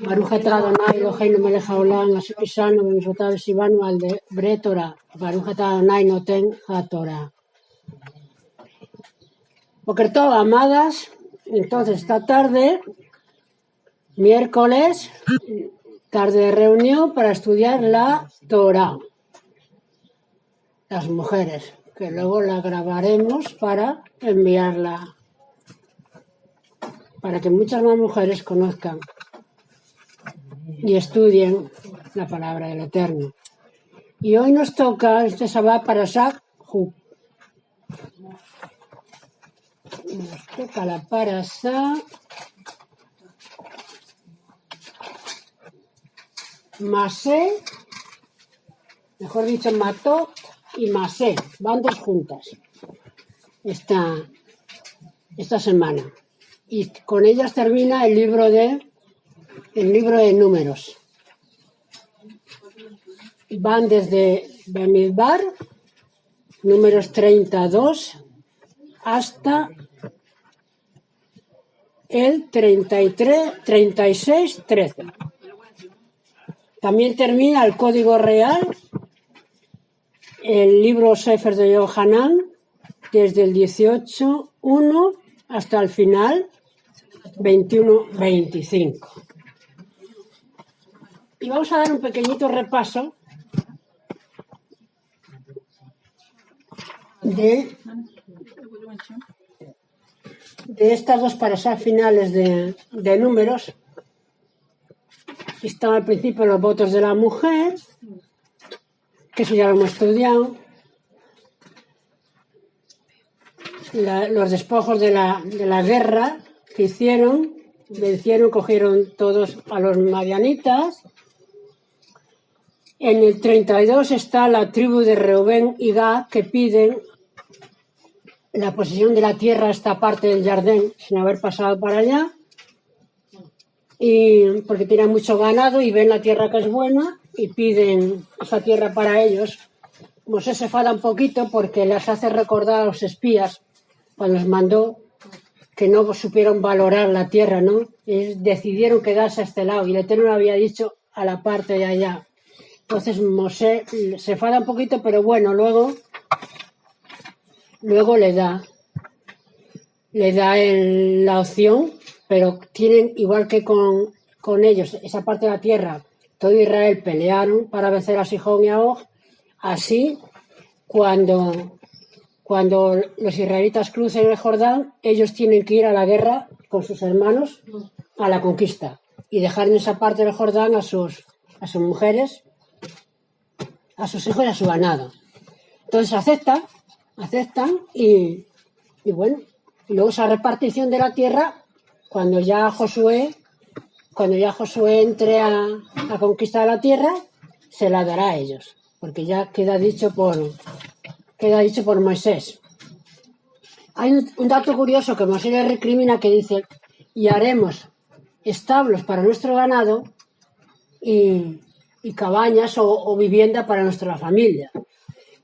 Baruch atah Adonai Eloheinu melech haolam asher kishanu b'mitzvotav v'tzivanu al divrei Torah. Baruch atah Adonai noten haTorah. Boker tov, amadas. Entonces, esta tarde, miércoles, tarde de reunión para estudiar la Torah. Las mujeres, que luego la grabaremos para enviarla, para que muchas más mujeres conozcan y estudien la palabra del Eterno. Y hoy nos toca este Shabbat para Shach-Hu. Nos toca la parasha Masé, mejor dicho, Matot y Masé, van dos juntas esta semana. Y con ellas termina el libro de Números. Van desde Bamidbar, Números 32, hasta el 33, 36, 13. También termina el Código Real, el libro Sefer de Yohanan, desde el 18.1 hasta el final, 21.25. Y vamos a dar un pequeñito repaso de estas dos parashá finales de Números. Están al principio los votos de la mujer, que eso ya lo hemos estudiado. Los despojos de la guerra que hicieron, vencieron, cogieron todos a los madianitas. En el 32 está la tribu de Reubén y Gad, que piden la posesión de la tierra, esta parte del Jardín, sin haber pasado para allá, y porque tienen mucho ganado y ven la tierra que es buena y piden esa tierra para ellos. Mosés se enfada un poquito porque les hace recordar a los espías cuando les mandó que no supieron valorar la tierra, ¿no? Y decidieron quedarse a este lado y el Eterno lo había dicho a la parte de allá. Entonces Mosés se enfada un poquito, pero bueno, luego le da la opción, pero tienen, igual que con ellos, esa parte de la tierra, todo Israel pelearon para vencer a Sihón y a Og. Así, cuando los israelitas crucen el Jordán, ellos tienen que ir a la guerra con sus hermanos a la conquista y dejar en esa parte del Jordán a sus mujeres, a sus hijos y a su ganado. Entonces aceptan y bueno, y luego esa repartición de la tierra, cuando ya Josué entre a conquistar la tierra, se la dará a ellos, porque ya queda dicho por Moisés. Hay un dato curioso que Moisés le recrimina, que dice: y haremos establos para nuestro ganado y cabañas o vivienda para nuestra familia.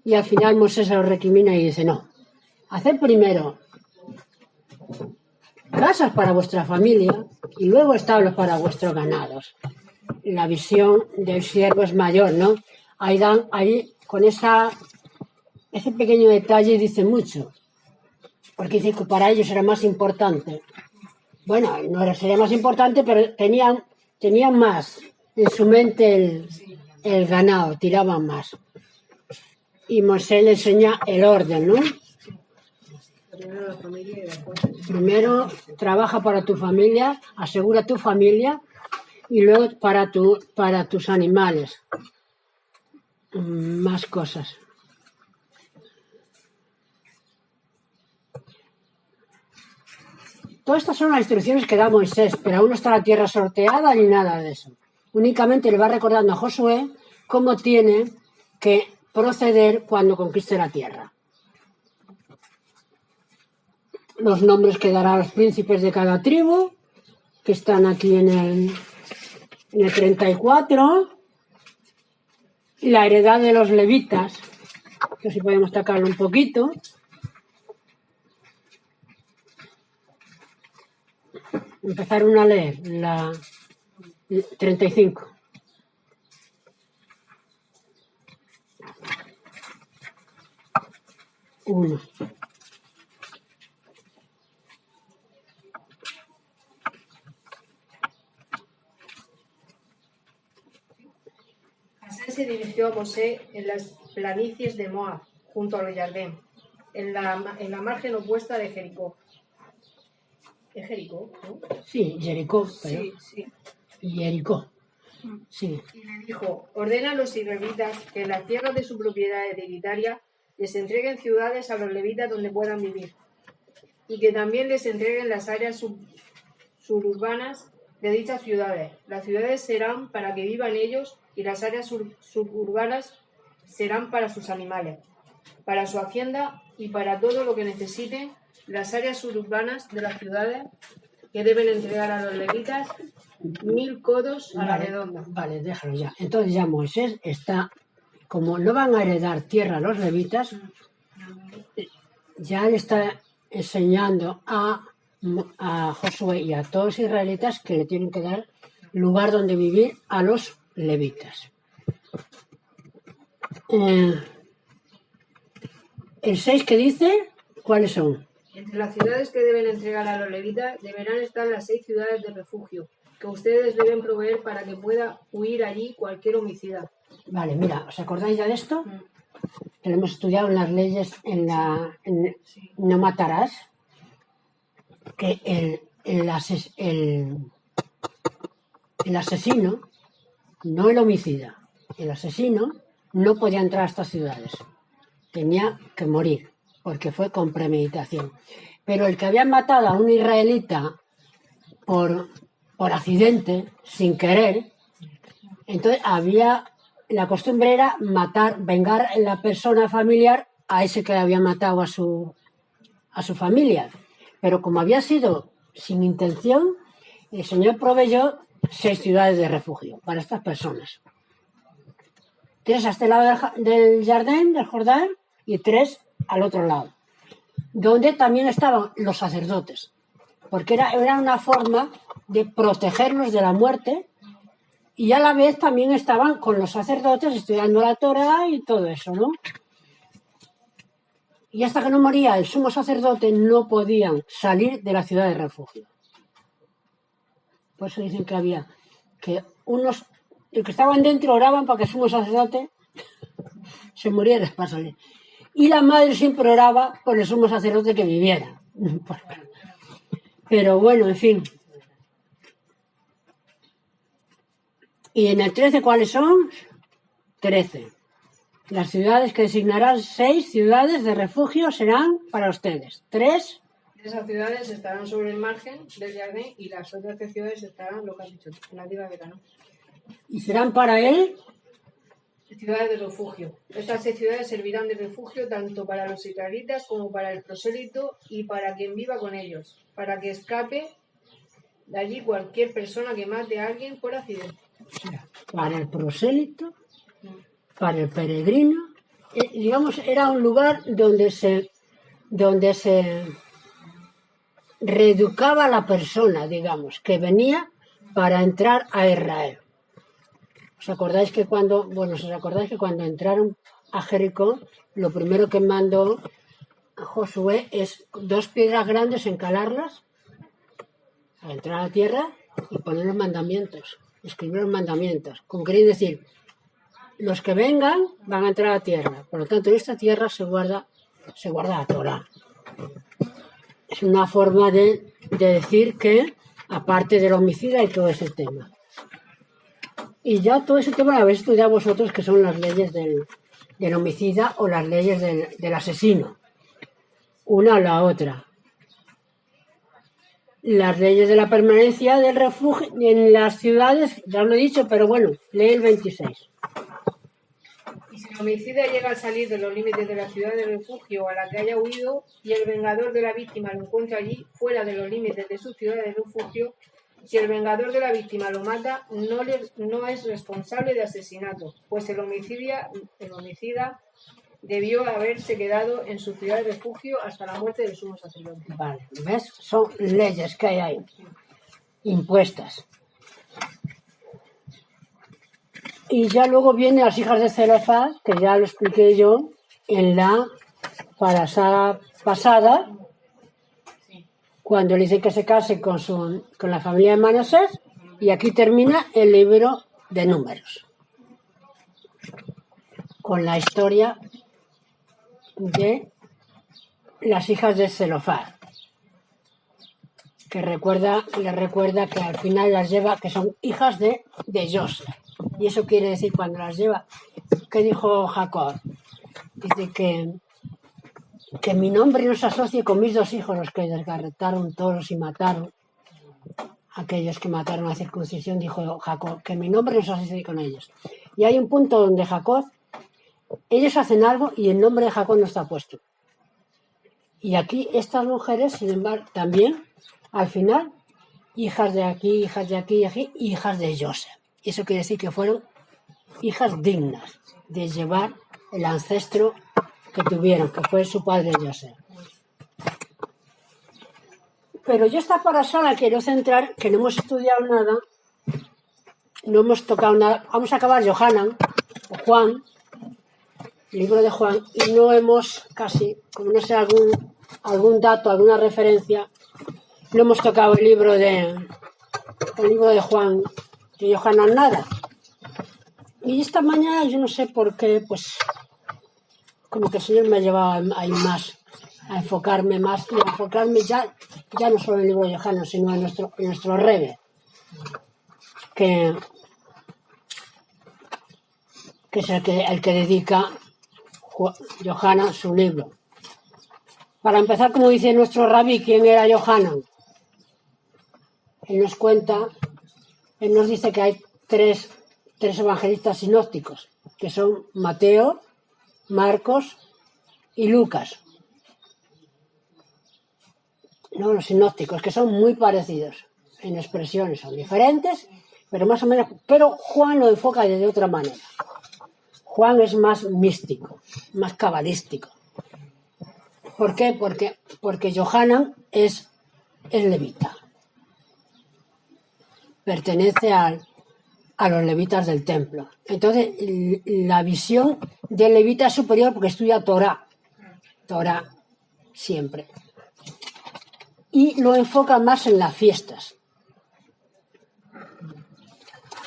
Y al final Moisés se lo recrimina y dice: no, haced primero casas para vuestra familia y luego establos para vuestros ganados. La visión del siervo es mayor, ¿no? Ahí con ese pequeño detalle dice mucho, porque dice que para ellos era más importante. Bueno, no sería más importante, pero tenían más en su mente el ganado, tiraban más. Y Moisés le enseña el orden, ¿no? Primero trabaja para tu familia, asegura tu familia, y luego para tus animales. Más cosas. Todas estas son las instrucciones que da Moisés, pero aún no está la tierra sorteada ni nada de eso. Únicamente le va recordando a Josué cómo tiene que proceder cuando conquiste la tierra. Los nombres que dará a los príncipes de cada tribu, que están aquí en el 34, y la heredad de los levitas, que si podemos sacarlo un poquito. empezaron a leer la 35. Uno. Así se dirigió a Mosé en las planicies de Moab, junto al Jardín, en la margen opuesta de Jericó. ¿Es Jericó? ¿No? Sí, Jericó, pero... Sí. Jericó, sí. Y le dijo, ordena a los israelitas que en las tierras de su propiedad hereditaria les entreguen ciudades a los levitas donde puedan vivir, y que también les entreguen las áreas suburbanas de dichas ciudades. Las ciudades serán para que vivan ellos y las áreas suburbanas serán para sus animales, para su hacienda y para todo lo que necesiten. Las áreas suburbanas de las ciudades que deben entregar a los levitas 1000 codos a la redonda. Vale, déjalo ya. Entonces ya Moisés está, como no van a heredar tierra a los levitas, ya le está enseñando a Josué y a todos los israelitas que le tienen que dar lugar donde vivir a los levitas. El 6 que dice, ¿cuáles son? Entre las ciudades que deben entregar a los levitas deberán estar las 6 ciudades de refugio que ustedes deben proveer para que pueda huir allí cualquier homicida. Vale, mira, ¿os acordáis ya de esto? Que lo hemos estudiado en las leyes, no matarás, que el asesino, no el homicida, el asesino no podía entrar a estas ciudades. Tenía que morir, porque fue con premeditación. Pero el que había matado a un israelita por accidente, sin querer, entonces la costumbre era vengar la persona familiar a ese que había matado a su familia. Pero como había sido sin intención, el Señor proveyó 6 ciudades de refugio para estas personas. 3 a este lado del Jardín, del Jordán, y 3 al otro lado, donde también estaban los sacerdotes, porque era una forma de protegerlos de la muerte, y a la vez también estaban con los sacerdotes estudiando la Torá y todo eso, ¿no? Y hasta que no moría el sumo sacerdote no podían salir de la ciudad de refugio. Por eso dicen que había que los que estaban dentro oraban para que el sumo sacerdote se muriera para salir. Y la madre siempre oraba por el sumo sacerdote que viviera. Pero bueno, en fin. Y en el 13, ¿cuáles son? 13. Las ciudades que designarán 6 ciudades de refugio serán para ustedes. 3. Esas ciudades estarán sobre el margen del jardín y las otras 3 ciudades estarán, lo que has dicho, en la tierra de verano. Y serán para él ciudades de refugio. Estas 6 ciudades servirán de refugio tanto para los israelitas como para el prosélito y para quien viva con ellos, para que escape de allí cualquier persona que mate a alguien por accidente. Para el prosélito, para el peregrino, digamos, era un lugar donde se reeducaba a la persona, digamos, que venía para entrar a Israel. ¿Os acordáis que cuando entraron a Jericó, lo primero que mandó a Josué es 2 piedras grandes, encalarlas, a entrar a la tierra y poner los mandamientos, escribir los mandamientos? Con querer decir, los que vengan van a entrar a la tierra, por lo tanto en esta tierra se guarda la Torá. Es una forma de decir que, aparte del homicida y todo ese tema. Y ya todo ese tema lo habéis estudiado vosotros, que son las leyes del homicida o las leyes del asesino. Una o la otra. Las leyes de la permanencia del refugio en las ciudades, ya os lo he dicho, pero bueno, lee el 26. Y si el homicida llega a salir de los límites de la ciudad de refugio a la que haya huido y el vengador de la víctima lo encuentra allí, fuera de los límites de su ciudad de refugio, si el vengador de la víctima lo mata, no es responsable de asesinato, pues el homicida debió haberse quedado en su ciudad de refugio hasta la muerte del sumo sacerdote. Vale, ¿ves? Son leyes que hay ahí. impuestas. Y ya luego vienen las hijas de Zelofhad, que ya lo expliqué yo en la parasha pasada, cuando le dice que se case con la familia de Manasés, y aquí termina el libro de Números, con la historia de las hijas de Zelofhad, que le recuerda que al final las lleva, que son hijas de José. Y eso quiere decir, cuando las lleva, ¿qué dijo Jacob? Dice que mi nombre no se asocie con mis 2 hijos, los que desgarretaron toros y mataron, aquellos que mataron a circuncisión, dijo Jacob, que mi nombre no se asocie con ellos. Y hay un punto donde Jacob, ellos hacen algo y el nombre de Jacob no está puesto. Y aquí estas mujeres, sin embargo, también, al final, hijas de aquí, hijas de aquí, hijas de José. Eso quiere decir que fueron hijas dignas de llevar el ancestro que tuvieron, que fue su padre José. Pero yo esta parasha la quiero centrar, que no hemos estudiado nada, no hemos tocado nada. Vamos a acabar Yohanan, o Juan, el libro de Juan, y no hemos casi, como no sé, algún dato, alguna referencia, no hemos tocado el libro de Juan, de Yohanan, nada. Y esta mañana, yo no sé por qué, pues, como que el Señor me ha llevado ahí más, a enfocarme más, y a enfocarme ya no solo en el libro de Yohanan, sino en nuestro Rebbe, que es el que dedica Yohanan su libro. Para empezar, como dice nuestro rabí, ¿quién era Yohanan? Él nos dice que hay tres evangelistas sinópticos, que son Mateo, Marcos y Lucas. No, los sinópticos, que son muy parecidos en expresiones, son diferentes, pero más o menos. Pero Juan lo enfoca de otra manera. Juan es más místico, más cabalístico. ¿Por qué? Porque Yohanan es levita. Pertenece a los levitas del templo. Entonces, la visión del levita es superior porque estudia Torah siempre. Y lo enfoca más en las fiestas.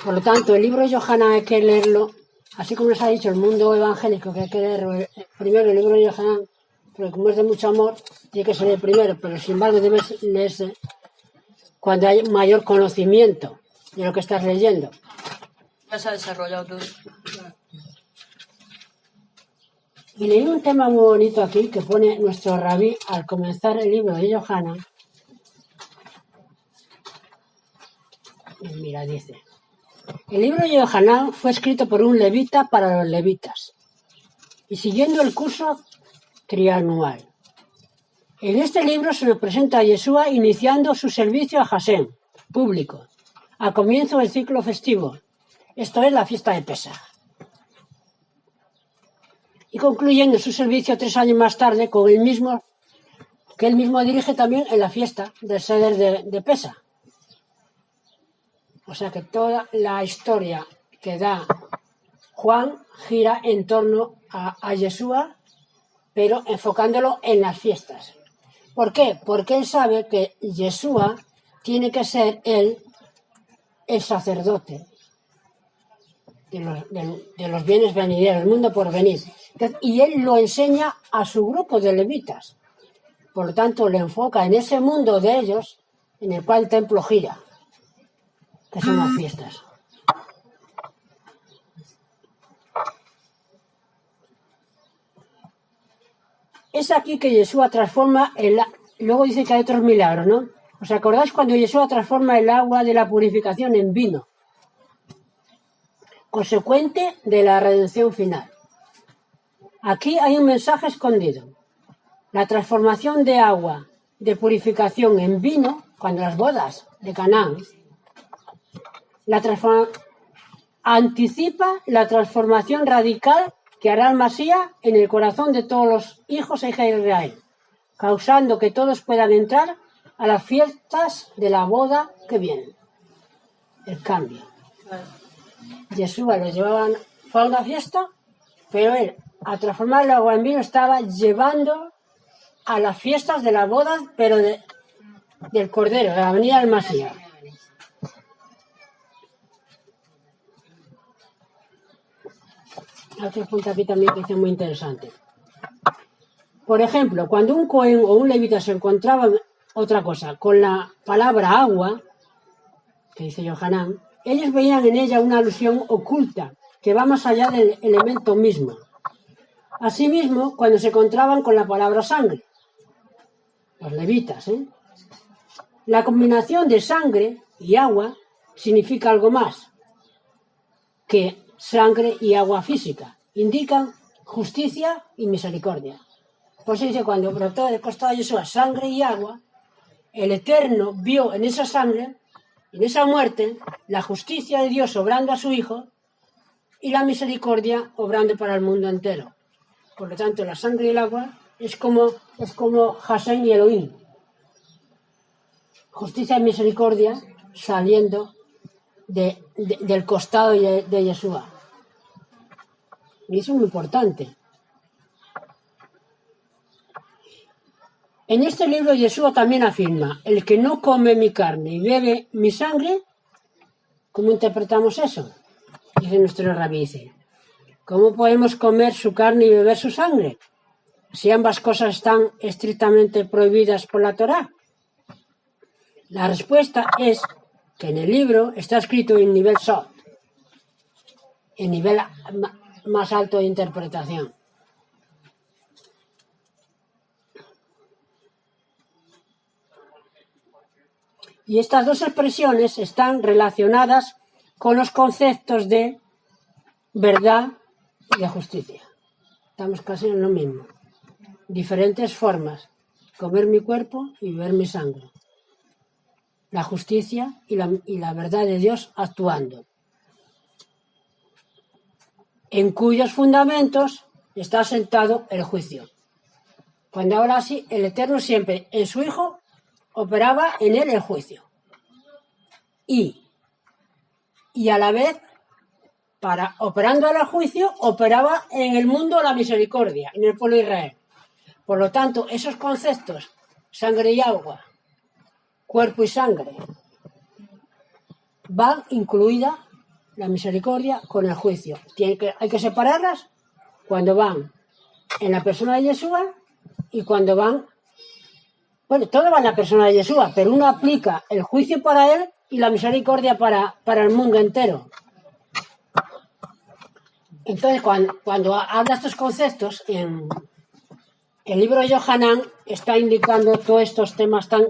Por lo tanto, el libro de Yohanan hay que leerlo, así como nos ha dicho el mundo evangélico que hay que leer primero el libro de Yohanan, porque como es de mucho amor, tiene que ser el primero, pero sin embargo debe leerse cuando hay mayor conocimiento de lo que estás leyendo. Ya se ha desarrollado todo. Y leí un tema muy bonito aquí que pone nuestro rabí al comenzar el libro de Yohanan. Mira, dice: el libro de Yohanan fue escrito por un levita para los levitas y siguiendo el curso trianual. En este libro se nos presenta a Yeshua iniciando su servicio a Hashem, público, al comienzo del ciclo festivo, esto es la fiesta de Pesaj, y concluyendo su servicio 3 años más tarde con el mismo, que él mismo dirige también en la fiesta del Seder de Pesaj. O sea que toda la historia que da Juan gira en torno a Yeshua, pero enfocándolo en las fiestas. ¿Por qué? Porque él sabe que Yeshua tiene que ser el sacerdote de los bienes venideros, el mundo por venir. Y él lo enseña a su grupo de levitas. Por lo tanto, le enfoca en ese mundo de ellos en el cual el templo gira, que son las fiestas. Es aquí que Yeshua transforma luego dice que hay otros milagros, ¿no? ¿Os acordáis cuando Yeshua transforma el agua de la purificación en vino? Consecuente de la redención final. Aquí hay un mensaje escondido. La transformación de agua de purificación en vino, cuando las bodas de Canaán, anticipa la transformación radical que hará el Masías en el corazón de todos los hijos e hijas de Israel, causando que todos puedan entrar a las fiestas de la boda que vienen. El cambio. Yeshua lo llevaban, fue a una fiesta, pero él, a transformar el agua en vino, estaba llevando a las fiestas de la boda, pero del Cordero, de la venida del Masías. Otro punto aquí también que es muy interesante. Por ejemplo, cuando un cohen o un levita se encontraban, otra cosa, con la palabra agua, que dice Yohanan, ellos veían en ella una alusión oculta que va más allá del elemento mismo. Asimismo, cuando se encontraban con la palabra sangre, los levitas, la combinación de sangre y agua significa algo más que sangre y agua física. Indican justicia y misericordia. Por eso dice, cuando brotó del costado de Jesús sangre y agua, el Eterno vio en esa sangre, en esa muerte, la justicia de Dios obrando a su Hijo y la misericordia obrando para el mundo entero. Por lo tanto, la sangre y el agua es como Hashem y Elohim. Justicia y misericordia saliendo del costado de Yeshua. Y eso es muy importante. En este libro Yeshua también afirma, el que no come mi carne y bebe mi sangre, ¿cómo interpretamos eso? Dice nuestro rabí, dice, ¿cómo podemos comer su carne y beber su sangre? Si ambas cosas están estrictamente prohibidas por la Torá. La respuesta es que en el libro está escrito en nivel Sod, en nivel más alto de interpretación. Y estas dos expresiones están relacionadas con los conceptos de verdad y de justicia. Estamos casi en lo mismo. Diferentes formas. Comer mi cuerpo y beber mi sangre. La justicia y la verdad de Dios actuando. En cuyos fundamentos está sentado el juicio. Cuando habla así, el Eterno siempre en su Hijo operaba en él el juicio. Y a la vez, operando en el juicio, operaba en el mundo la misericordia, en el pueblo de Israel. Por lo tanto, esos conceptos, sangre y agua, cuerpo y sangre, van incluida la misericordia con el juicio. Hay que separarlas cuando van en la persona de Yeshua y cuando van... Bueno, todo va en la persona de Yeshua, pero uno aplica el juicio para él y la misericordia para el mundo entero. Entonces, cuando habla estos conceptos, en el libro de Yohanan está indicando todos estos temas tan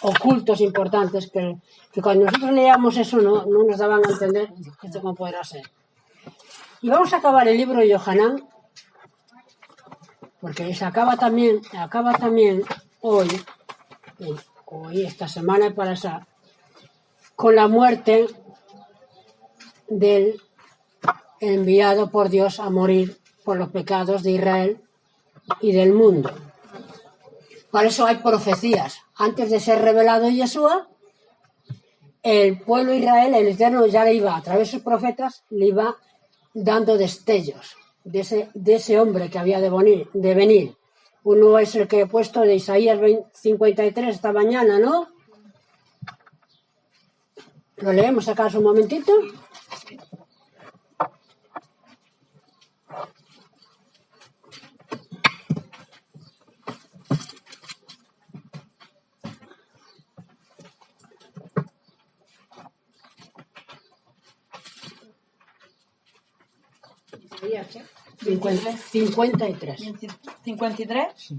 ocultos, importantes, que cuando nosotros leíamos eso no nos daban a entender esto cómo podrá ser. Y vamos a acabar el libro de Yohanan, porque se acaba también hoy, esta semana para esa, con la muerte del enviado por Dios a morir por los pecados de Israel y del mundo. Por eso hay profecías. Antes de ser revelado Yeshua, el pueblo de Israel, el Eterno ya le iba, a través de sus profetas, le iba dando destellos de ese hombre que había de venir. Uno es el que he puesto de Isaías 53 esta mañana, ¿no? ¿Lo leemos acaso un momentito? ¿53? 53. Sí.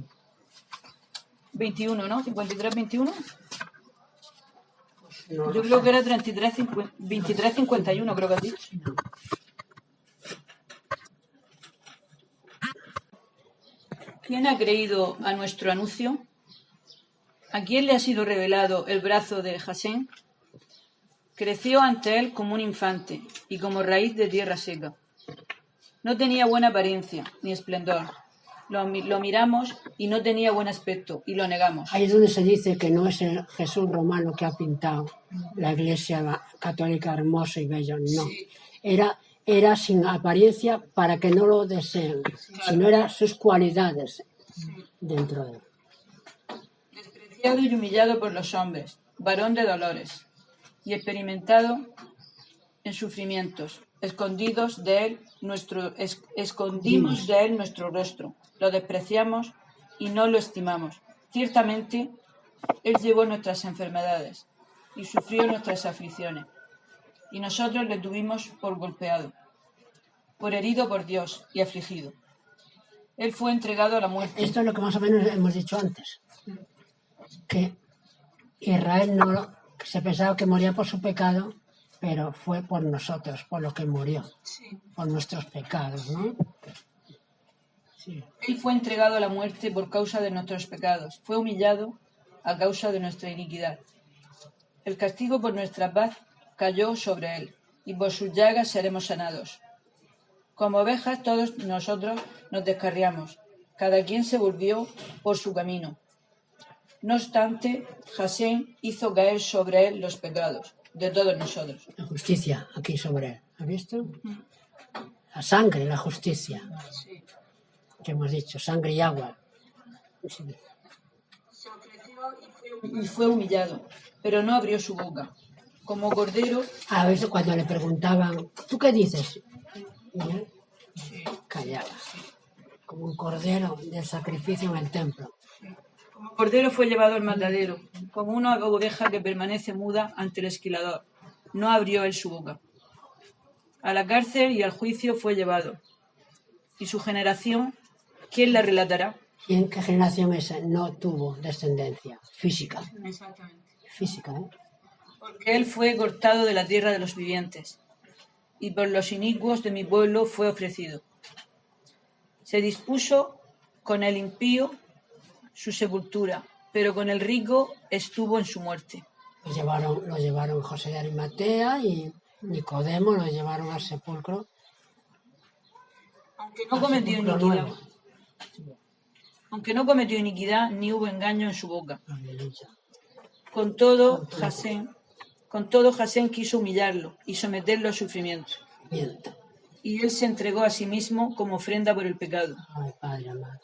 21, ¿no? 53, 21. No, yo creo que era 23, 51, creo que has dicho. ¿Quién ha creído a nuestro anuncio? ¿A quién le ha sido revelado el brazo de Hashem? Creció ante él como un infante y como raíz de tierra seca. No tenía buena apariencia ni esplendor, Lo miramos y no tenía buen aspecto y lo negamos. Ahí es donde se dice que no es el Jesús romano que ha pintado la iglesia católica hermoso y bello, no. Sí. Era sin apariencia para que no lo deseen, sino eran sus cualidades dentro de él. Despreciado y humillado por los hombres, varón de dolores, y experimentado en sufrimientos, escondimos de él nuestro rostro, lo despreciamos y no lo estimamos. Ciertamente, él llevó nuestras enfermedades y sufrió nuestras aflicciones, y nosotros le tuvimos por golpeado, por herido por Dios y afligido. Él fue entregado a la muerte. Esto es lo que más o menos hemos dicho antes, que Israel que se pensaba que moría por su pecado, pero fue por nosotros, por lo que murió, por nuestros pecados, ¿no? Sí. Él fue entregado a la muerte por causa de nuestros pecados, fue humillado a causa de nuestra iniquidad. El castigo por nuestra paz cayó sobre él, y por sus llagas seremos sanados. Como ovejas todos nosotros nos descarriamos, cada quien se volvió por su camino. No obstante, Jasén hizo caer sobre él los pecados de todos nosotros. La justicia aquí sobre él, ¿has visto? La sangre, la justicia, que hemos dicho, sangre y agua. Sí. Se ofreció y fue humillado, pero no abrió su boca. Como cordero. A veces cuando le preguntaban, ¿tú qué dices? Y él callaba, como un cordero del sacrificio en el templo. Como cordero fue llevado al matadero, como una oveja que permanece muda ante el esquilador. No abrió él su boca. A la cárcel y al juicio fue llevado. Y su generación, ¿quién la relatará? ¿Y en qué generación esa no tuvo descendencia física? Exactamente. Física, ¿eh? Porque él fue cortado de la tierra de los vivientes, y por los inicuos de mi pueblo fue ofrecido. Se dispuso con el impío su sepultura, pero con el rico estuvo en su muerte. Lo llevaron José de Arimatea y Nicodemo, lo llevaron al sepulcro. Aunque no cometió iniquidad, ni hubo engaño en su boca. Con todo, Jasén quiso humillarlo y someterlo a sufrimiento. Y él se entregó a sí mismo como ofrenda por el pecado. Ay, Padre amado.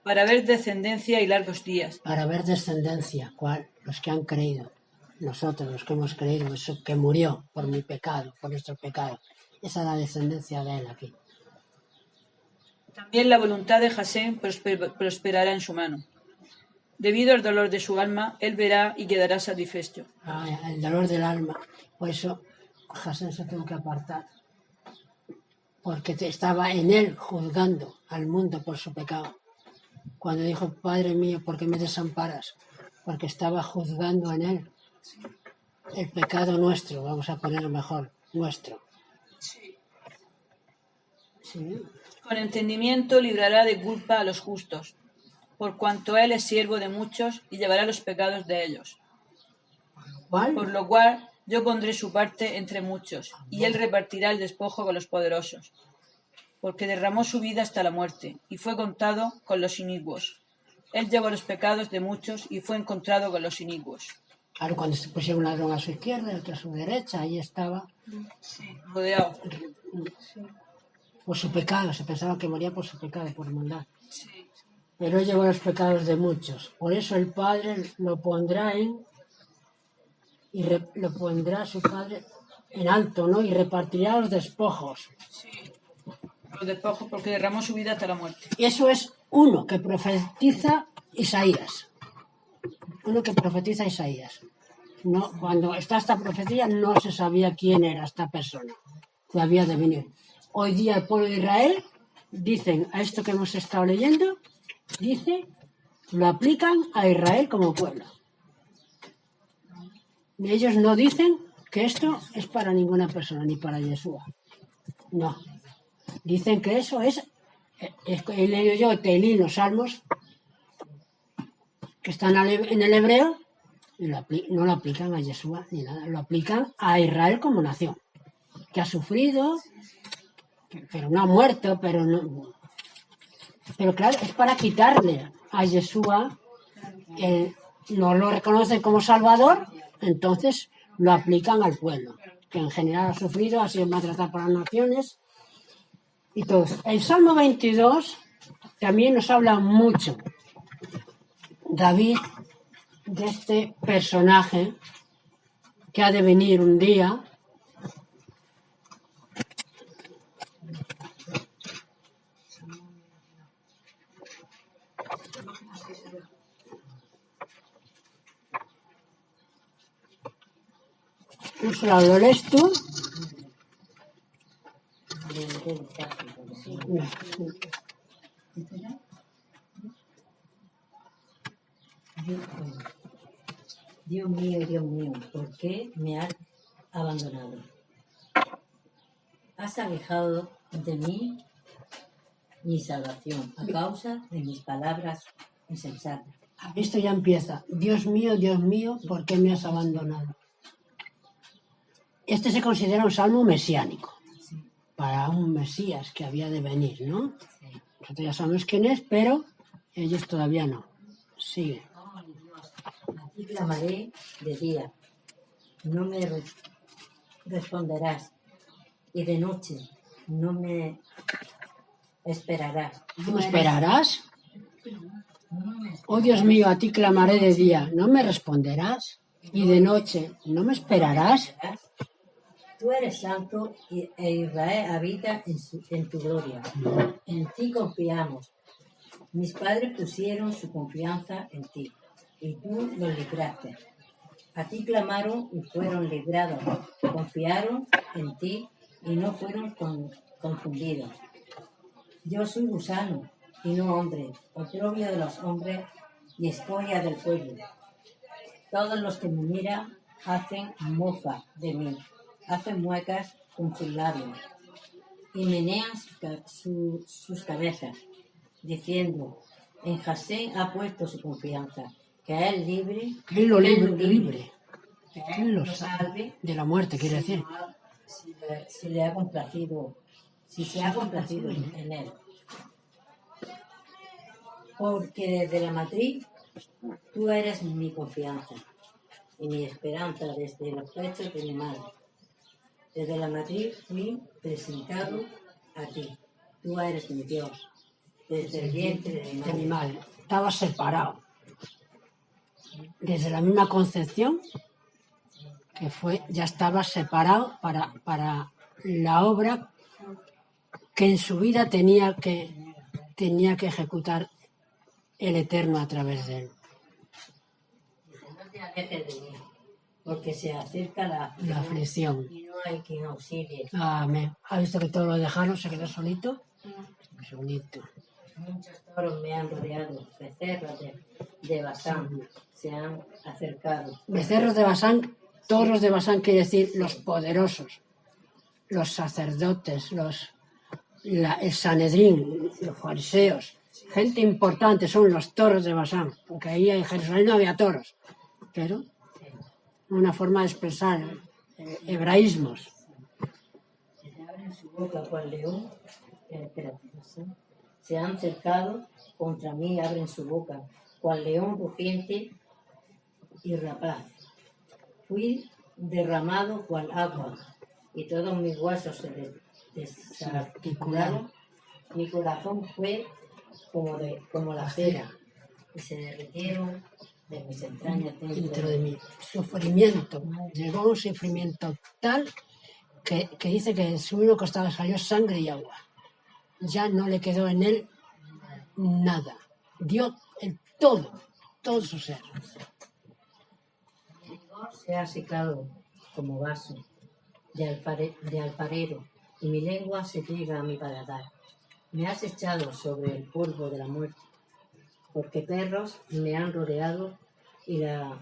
Para ver descendencia y largos días. Para ver descendencia, ¿cuál? Los que han creído. Nosotros, los que hemos creído, eso que murió por mi pecado, por nuestro pecado. Esa es la descendencia de él aquí. También la voluntad de Jasén prosperará en su mano. Debido al dolor de su alma, él verá y quedará satisfecho. Ay, el dolor del alma. Por eso Jasén se tuvo que apartar. Porque estaba en él juzgando al mundo por su pecado. Cuando dijo, Padre mío, ¿por qué me desamparas? Porque estaba juzgando en él el pecado nuestro, vamos a ponerlo mejor, nuestro. Sí. Sí. Con entendimiento librará de culpa a los justos, por cuanto él es siervo de muchos y llevará los pecados de ellos. ¿Cuál? Por lo cual yo pondré su parte entre muchos, y él repartirá el despojo con los poderosos, porque derramó su vida hasta la muerte, y fue contado con los inicuos. Él llevó los pecados de muchos y fue encontrado con los inicuos. Claro, cuando se pusieron un ladrón a su izquierda y otro a su derecha, ahí estaba. Sí, rodeado. Por su pecado, se pensaba que moría por su pecado, por maldad. Sí. Pero él llevó los pecados de muchos. Por eso el Padre lo pondrá lo pondrá su Padre en alto, ¿no? Y repartirá los despojos. Sí. Los despojos porque derramó su vida hasta la muerte. Y eso es uno que profetiza Isaías. Uno que profetiza Isaías. No, cuando está esta profecía no se sabía quién era esta persona que había de venir. Hoy día el pueblo de Israel dicen a esto que hemos estado leyendo, lo aplican a Israel como pueblo. Y ellos no dicen que esto es para ninguna persona, ni para Yeshua. No. Dicen que eso he leído yo Teilín, los salmos, que están en el hebreo, y no lo aplican a Yeshua ni nada, lo aplican a Israel como nación, que ha sufrido, pero no ha muerto, pero no. Pero claro, es para quitarle a Yeshua, no lo reconocen como Salvador, entonces lo aplican al pueblo, que en general ha sufrido, ha sido maltratado por las naciones y todo. El Salmo 22 también nos habla mucho, David, de este personaje que ha de venir un día. Úrsula, ¿lo lees tú? Dios mío, ¿por qué me has abandonado? Has alejado de mí mi salvación a causa de mis palabras insensatas. Esto ya empieza. Dios mío, ¿por qué me has abandonado? Este se considera un salmo mesiánico, para un Mesías que había de venir, ¿no? Nosotros ya sabemos quién es, pero ellos todavía no. Sigue. Oh, Dios, a ti clamaré de día, no me responderás, y de noche no me esperarás. ¿No me esperarás? Oh Dios mío, a ti clamaré de día, ¿no me responderás? Y de noche, ¿no me esperarás? Tú eres santo e Israel habita en tu gloria. En ti confiamos. Mis padres pusieron su confianza en ti y tú los libraste. A ti clamaron y fueron librados. Confiaron en ti y no fueron confundidos. Yo soy gusano y no hombre, oprobio de los hombres y escoria del pueblo. Todos los que me miran hacen mofa de mí, hacen muecas con sus labios y menean sus cabezas, diciendo, en Jasén ha puesto su confianza, que a él libre, Que él lo libre, que que él lo salve de la muerte, quiere decir. Si le ha complacido, si se ha complacido en él. Porque desde la matriz tú eres mi confianza y mi esperanza desde los pechos de mi madre. Desde la matriz fui presentado a ti. Tú eres mi Dios. Desde el vientre de mi madre. Estaba separado. Desde la misma concepción, que fue, ya estaba separado para la obra que en su vida tenía que ejecutar el Eterno a través de él. No te alejes de mí, porque se acerca la aflicción. Y no hay quien auxilie. Amén. ¿Ha visto que todos lo dejaron? ¿Se quedó solito? Solito. Muchos toros me han rodeado, becerros de Basán se han acercado. Becerros de Basán, toros de Basán quiere decir los poderosos, los sacerdotes, el Sanedrín, los fariseos, gente importante son los toros de Basán, porque ahí en Jerusalén no había toros, pero una forma de expresar hebraísmos. Se abren su boca cual león, se han cercado contra mí, abren su boca, cual león rugiente y rapaz. Fui derramado cual agua, y todos mis huesos se desarticularon. Mi corazón fue como la cera, y se derritieron de mis entrañas Dentro de mí. Sufrimiento. Llegó un sufrimiento tal que dice que de su mismo costado salió sangre y agua. Ya no le quedó en él nada. Dio el todo su ser. Se ha secado como vaso de alfarero, y mi lengua se llega a mi paladar. Me has echado sobre el polvo de la muerte, porque perros me han rodeado y la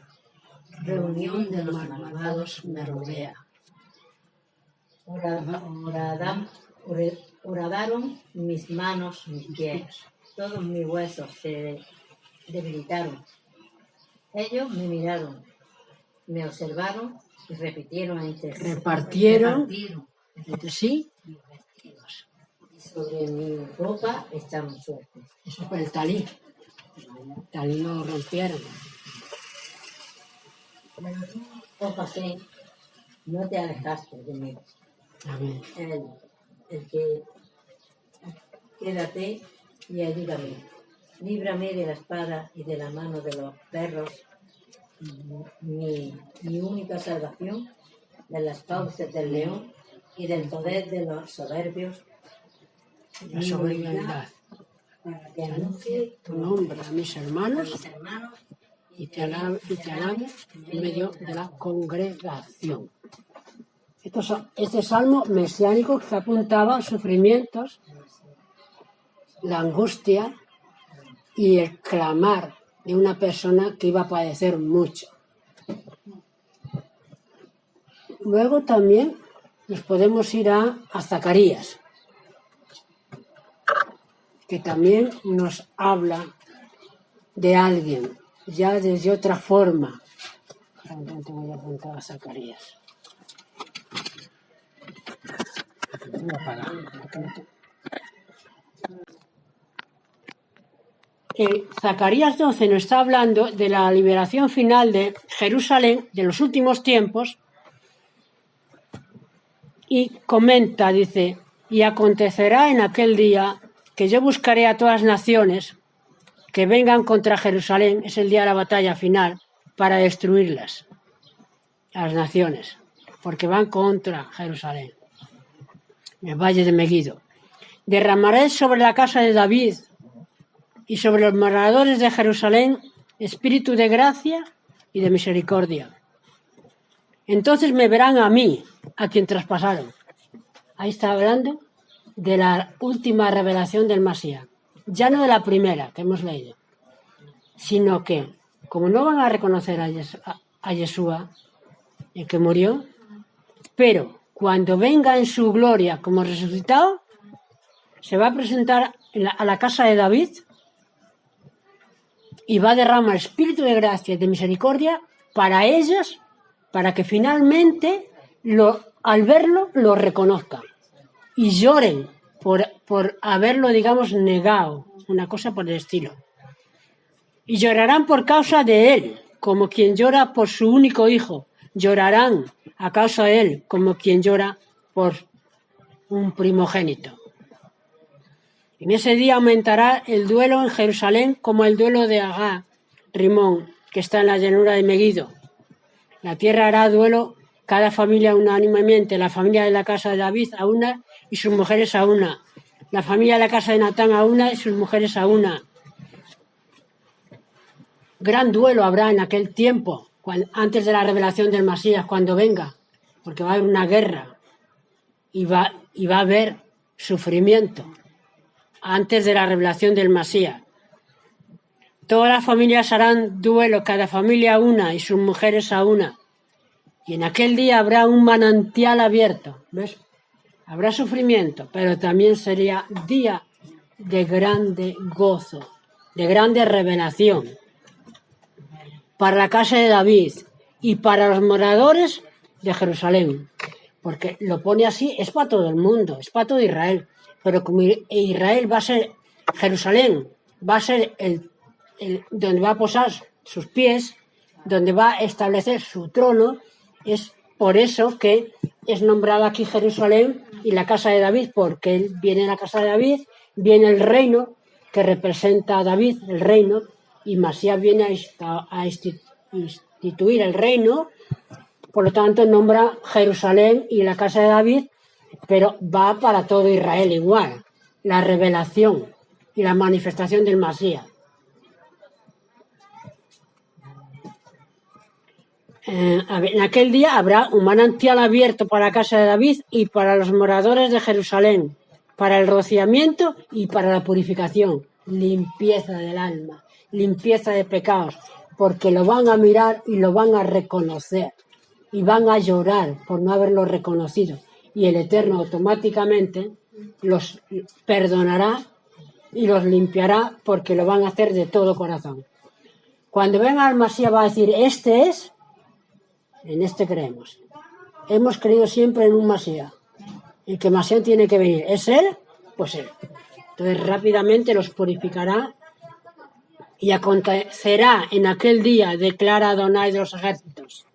reunión de los malvados me rodea. Horadaron mis manos, mis pies, todos mis huesos se debilitaron. Ellos me miraron, me observaron y repitieron repartieron entre entre sí mis vestidos. sobre mi ropa echamos suerte. Eso fue el talí. El talí lo rompieron. Pero tú, oh José, no te alejaste de mí. Amén. El que quédate y ayúdame. Líbrame de la espada y de la mano de los perros. Mi única salvación, de las fauces del león y del poder de los soberbios. La sobriedad. Para que anuncie Tu nombre a mis a hermanos mis hermanos y te alabe en medio de la congregación. Este salmo mesiánico que apuntaba a sufrimientos, la angustia y el clamar de una persona que iba a padecer mucho. Luego también nos podemos ir a Zacarías, que también nos habla de alguien, ya desde otra forma. Voy a apuntar a Zacarías. Voy a apagar, porque no tengo. Zacarías 12 nos está hablando de la liberación final de Jerusalén, de los últimos tiempos, y comenta, dice, y acontecerá en aquel día que yo buscaré a todas las naciones que vengan contra Jerusalén, es el día de la batalla final, para destruirlas, a las naciones, porque van contra Jerusalén, en el valle de Megiddo. Derramaré sobre la casa de David y sobre los moradores de Jerusalén espíritu de gracia y de misericordia. Entonces me verán a mí, a quien traspasaron. Ahí está hablando de la última revelación del Masías, ya no de la primera que hemos leído, sino que, como no van a reconocer a Yeshua, el que murió, pero cuando venga en su gloria como resucitado, se va a presentar a la casa de David y va a derramar espíritu de gracia y de misericordia para ellos, para que finalmente al verlo lo reconozcan y lloren por haberlo, digamos, negado, una cosa por el estilo. Y llorarán por causa de él, como quien llora por su único hijo. Llorarán a causa de él, como quien llora por un primogénito. En ese día aumentará el duelo en Jerusalén como el duelo de Agá, Rimón, que está en la llanura de Megiddo. La tierra hará duelo, cada familia unánimemente, la familia de la casa de David a una y sus mujeres a una, la familia de la casa de Natán a una y sus mujeres a una. Gran duelo habrá en aquel tiempo, antes de la revelación del Masías, cuando venga, porque va a haber una guerra y va a haber sufrimiento antes de la revelación del Masías. Todas las familias harán duelo, cada familia a una y sus mujeres a una. Y en aquel día habrá un manantial abierto. ¿Ves? Habrá sufrimiento, pero también sería día de grande gozo, de grande revelación para la casa de David y para los moradores de Jerusalén. Porque lo pone así, es para todo el mundo, es para todo Israel. Pero como Israel va a ser, Jerusalén va a ser donde va a posar sus pies, donde va a establecer su trono, es por eso que es nombrada aquí Jerusalén y la casa de David, porque él viene la casa de David, viene el reino que representa a David, el reino, y Masías viene a instituir el reino, por lo tanto nombra Jerusalén y la casa de David, pero va para todo Israel igual, la revelación y la manifestación del Masías. En aquel día habrá un manantial abierto para la casa de David y para los moradores de Jerusalén, para el rociamiento y para la purificación, limpieza del alma, limpieza de pecados, porque lo van a mirar y lo van a reconocer y van a llorar por no haberlo reconocido. Y el Eterno automáticamente los perdonará y los limpiará porque lo van a hacer de todo corazón. Cuando venga al Masías va a decir, este es, en este creemos. Hemos creído siempre en un Masías. El que Masías tiene que venir es él pues él. Entonces rápidamente los purificará y acontecerá en aquel día, declara Adonai de los ejércitos,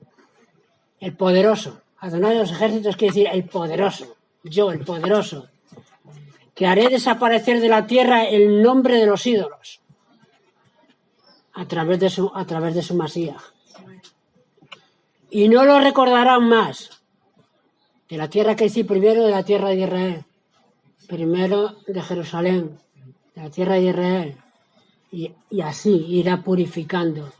el poderoso. Adonai de los ejércitos quiere decir el poderoso, yo, el poderoso, que haré desaparecer de la tierra el nombre de los ídolos a través de su Mashiach. Y no lo recordarán más. De la tierra que hice primero, de la tierra de Israel. Primero de Jerusalén, de la tierra de Israel. Y así irá purificando.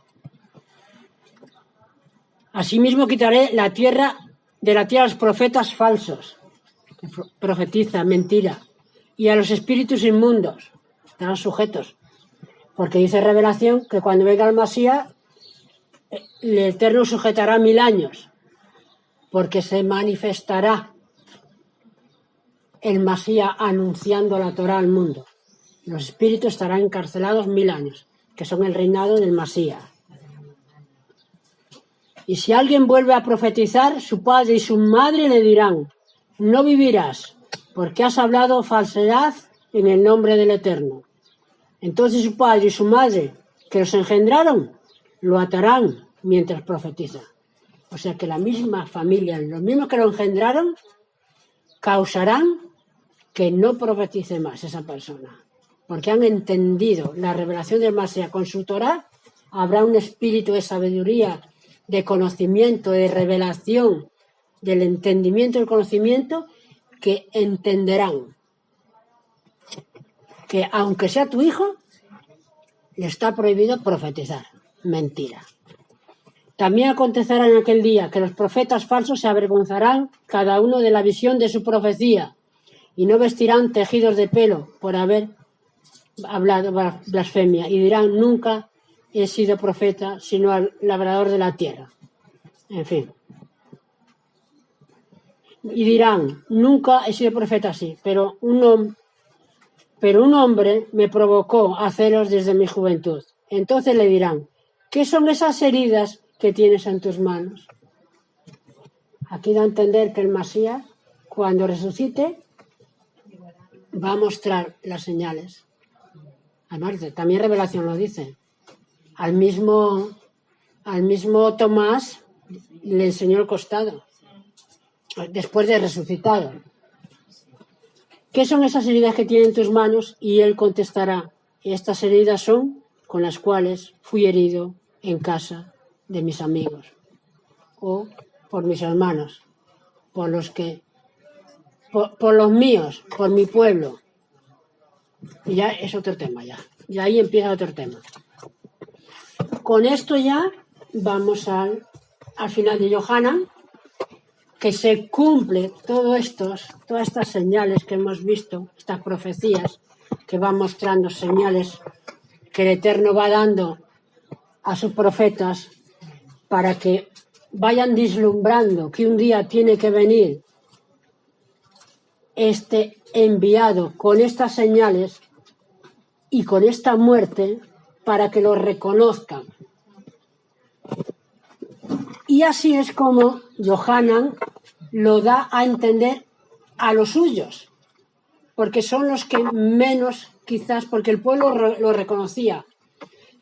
Asimismo quitaré de la tierra a los profetas falsos, que profetizan mentira, y a los espíritus inmundos, estarán sujetos. Porque dice Revelación que cuando venga el Masías, el Eterno sujetará 1000 años, porque se manifestará el Masías anunciando la Torá al mundo. Los espíritus estarán encarcelados 1000 años, que son el reinado del Masías. Y si alguien vuelve a profetizar, su padre y su madre le dirán: no vivirás, porque has hablado falsedad en el nombre del Eterno. Entonces su padre y su madre, que los engendraron, lo atarán mientras profetiza. O sea que la misma familia, los mismos que lo engendraron, causarán que no profetice más esa persona. Porque han entendido la revelación del Masías con su Torá, habrá un espíritu de sabiduría, de conocimiento, de revelación, del entendimiento del conocimiento, que entenderán que aunque sea tu hijo, le está prohibido profetizar. Mentira. También acontecerá en aquel día que los profetas falsos se avergonzarán cada uno de la visión de su profecía y no vestirán tejidos de pelo por haber hablado blasfemia y dirán: nunca he sido profeta sino al labrador de la tierra. En fin. Y dirán: nunca he sido profeta así, pero un hombre me provocó a haceros desde mi juventud. Entonces le dirán: ¿qué son esas heridas que tienes en tus manos? Aquí da a entender que el Masías, cuando resucite, va a mostrar las señales. Además, también Revelación lo dice. Al mismo Tomás le enseñó el costado, después de resucitado. ¿Qué son esas heridas que tienen tus manos? Y él contestará: estas heridas son con las cuales fui herido en casa de mis amigos, o por mis hermanos, por los míos, por mi pueblo. Y ya es otro tema, y ahí empieza otro tema. Con esto ya vamos al final de Yohanan, que se cumple todas estas señales que hemos visto, estas profecías que van mostrando señales que el Eterno va dando a sus profetas para que vayan vislumbrando que un día tiene que venir este enviado con estas señales y con esta muerte para que lo reconozcan. Y así es como Yohanan lo da a entender a los suyos, porque son los que menos, quizás, porque el pueblo lo reconocía,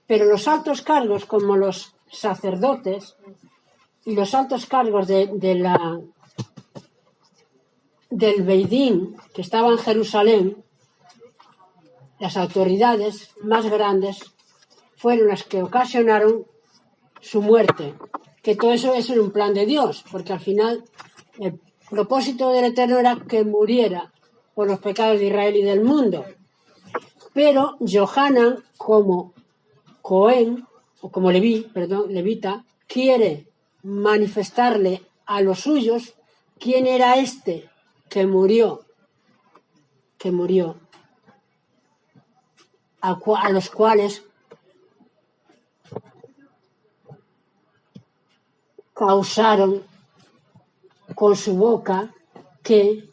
pero los altos cargos, como los sacerdotes y los altos cargos del Beidín, que estaba en Jerusalén, las autoridades más grandes fueron las que ocasionaron su muerte. Que todo eso es un plan de Dios, porque al final el propósito del Eterno era que muriera por los pecados de Israel y del mundo. Pero Yohanan, como Cohen, o como levita, quiere manifestarle a los suyos quién era este que murió, a los cuales causaron con su boca que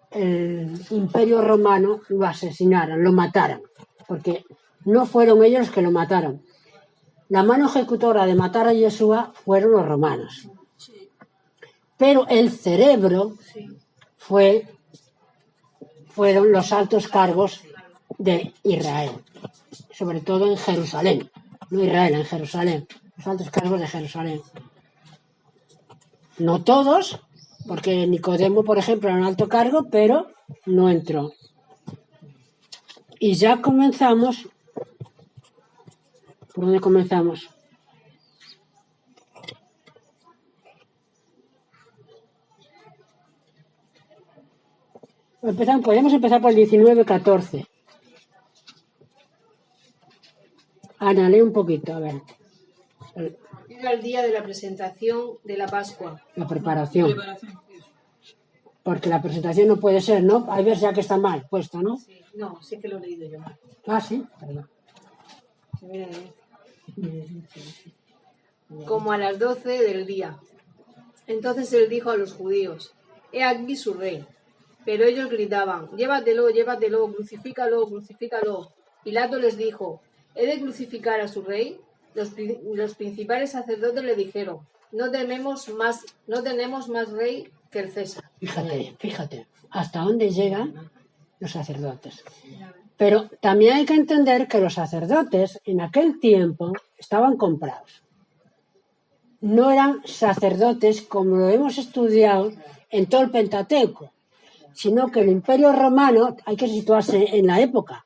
el Imperio Romano lo asesinaran, lo mataran, porque no fueron ellos los que lo mataron. La mano ejecutora de matar a Yeshua fueron los romanos. Pero el cerebro fue fueron los altos cargos de Israel, sobre todo en Jerusalén, no Israel, en Jerusalén, los altos cargos de Jerusalén. No todos, porque Nicodemo, por ejemplo, era un alto cargo, pero no entró. Y ya comenzamos. ¿Por dónde comenzamos? Podemos empezar por el 19-14. Ana, lee un poquito, a ver. Era el día de la presentación de la Pascua. La preparación. Porque la presentación no puede ser, ¿no? Hay veces ya que está mal puesto, ¿no? Sí, no, sí que lo he leído yo. Ah, sí, perdón. Como a las 12 del día. Entonces él dijo a los judíos: He aquí su rey. Pero ellos gritaban: Llévatelo, llévatelo, crucifícalo, crucifícalo. Pilato les dijo: ¿He de crucificar a su rey? Los principales sacerdotes le dijeron: No tenemos más rey que el César. Fíjate, hasta dónde llegan los sacerdotes. Pero también hay que entender que los sacerdotes en aquel tiempo estaban comprados. No eran sacerdotes como lo hemos estudiado en todo el Pentateuco, sino que el Imperio Romano, hay que situarse en la época,